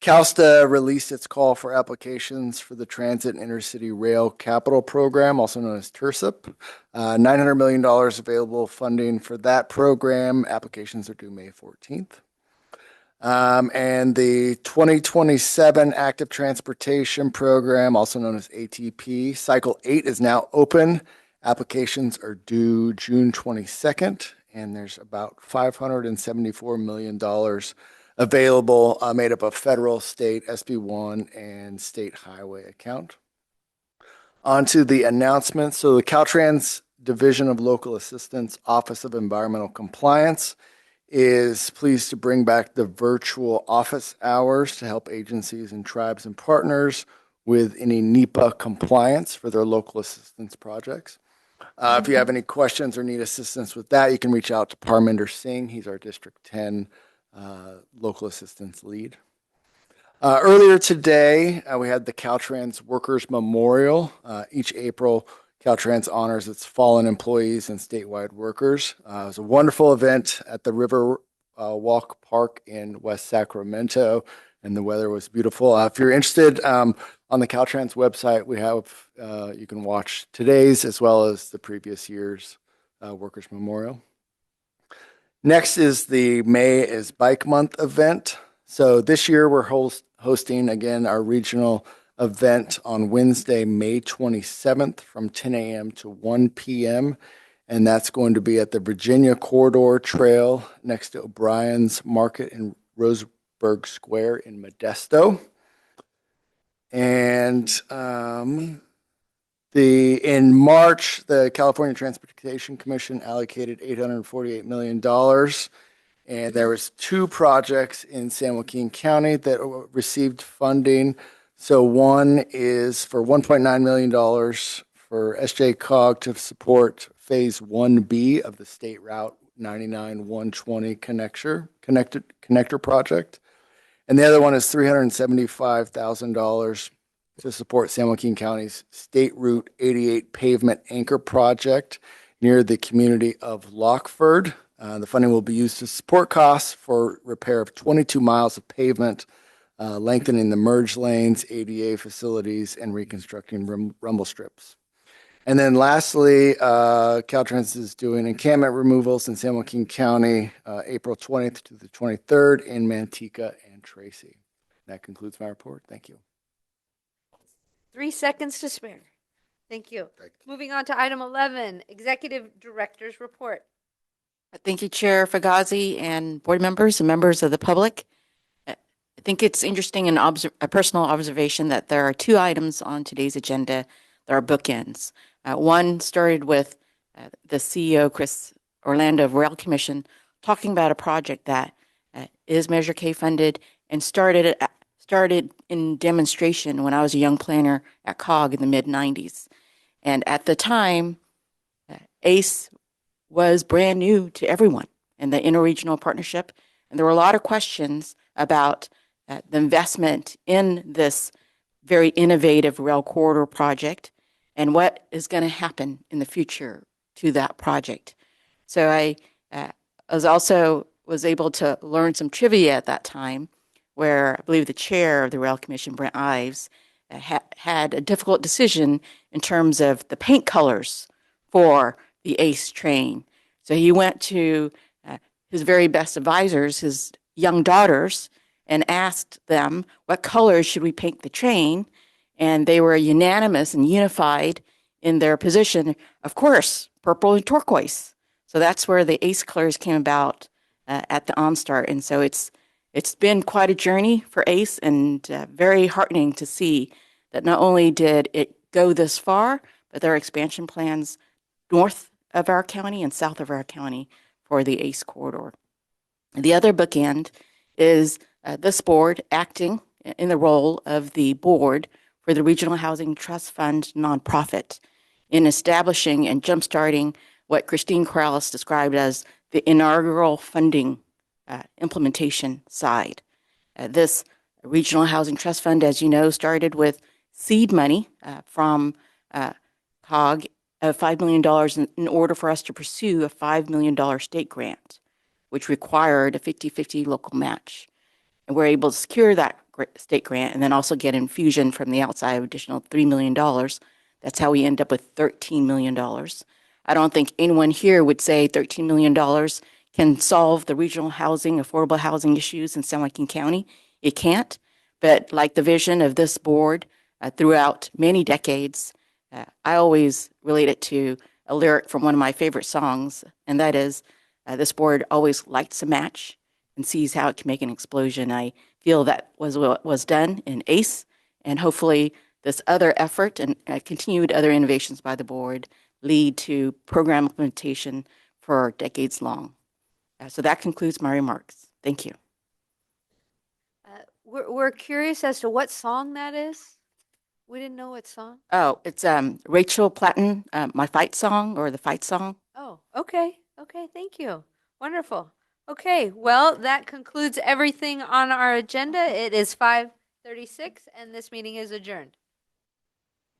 S17: CalSTA released its call for applications for the Transit and Intercity Rail Capital Program, also known as TIRSIP. $900 million available funding for that program. Applications are due May 14th. And the 2027 Active Transportation Program, also known as ATP, Cycle 8 is now open. Applications are due June 22nd, and there's about $574 million available, made up of federal, state, SB1, and state highway account. On to the announcements. So the Caltrans Division of Local Assistance, Office of Environmental Compliance, is pleased to bring back the virtual office hours to help agencies and tribes and partners with any NEPA compliance for their local assistance projects. If you have any questions or need assistance with that, you can reach out to Parminder Singh. He's our District 10 local assistance lead. Earlier today, we had the Caltrans Workers Memorial. Each April, Caltrans honors its fallen employees and statewide workers. It was a wonderful event at the River Walk Park in West Sacramento, and the weather was beautiful. If you're interested, on the Caltrans website, we have, you can watch today's as well as the previous year's Workers Memorial. Next is the May is Bike Month event. So this year we're hosting again our regional event on Wednesday, May 27th from 10 a.m. to 1 p.m. And that's going to be at the Virginia Corridor Trail next to O'Brien's Market in Roseburg Square in Modesto. And in March, the California Transportation Commission allocated $848 million. And there was 2 projects in San Joaquin County that received funding. So one is for $1.9 million for SJCOG to support Phase 1B of the State Route 99-120 connector project. And the other one is $375,000 to support San Joaquin County's State Route 88 pavement anchor project near the community of Lockford. The funding will be used to support costs for repair of 22 miles of pavement, lengthening the merge lanes, ADA facilities, and reconstructing rumble strips. And then lastly, Caltrans is doing encampment removals in San Joaquin County, April 20th to the 23rd in Manteca and Tracy. That concludes my report. Thank you.
S1: 3 seconds to spare. Thank you. Moving on to item 11, Executive Director's Report.
S2: Thank you, Chair Fugazi and board members and members of the public. I think it's interesting and a personal observation that there are 2 items on today's agenda that are bookends. One started with the CEO, Chris Orlando of Rail Commission, talking about a project that is Measure K funded and started in demonstration when I was a young planner at COG in the mid-90s. And at the time, ACE was brand new to everyone in the interregional partnership. And there were a lot of questions about the investment in this very innovative rail corridor project and what is going to happen in the future to that project. So I was able to learn some trivia at that time, where I believe the chair of the Rail Commission, Brent Ives, had a difficult decision in terms of the paint colors for the ACE train. So he went to his very best advisors, his young daughters, and asked them, what colors should we paint the train? And they were unanimous and unified in their position, of course, purple and turquoise. So that's where the ACE colors came about at the OnStart. And so it's been quite a journey for ACE, and very heartening to see that not only did it go this far, but there are expansion plans north of our county and south of our county for the ACE corridor. The other bookend is this board acting in the role of the board for the Regional Housing Trust Fund nonprofit in establishing and jumpstarting what Christine Corrales described as the inaugural funding implementation side. This Regional Housing Trust Fund, as you know, started with seed money from COG of $5 million in order for us to pursue a $5 million state grant, which required a 50-50 local match. And we're able to secure that state grant and then also get infusion from the outside of additional $3 million. That's how we end up with $13 million. I don't think anyone here would say $13 million can solve the regional housing, affordable housing issues in San Joaquin County. It can't, but like the vision of this board throughout many decades, I always relate it to a lyric from one of my favorite songs, and that is, this board always lights a match and sees how it can make an explosion. I feel that was what was done in ACE, and hopefully this other effort and continued other innovations by the board lead to program implementation for decades long. So that concludes my remarks. Thank you.
S1: We're curious as to what song that is. We didn't know what song.
S2: Oh, it's Rachel Platten, my fight song, or the fight song.
S1: Oh, okay. Okay, thank you. Wonderful. Okay, well, that concludes everything on our agenda. It is 5:36 and this meeting is adjourned.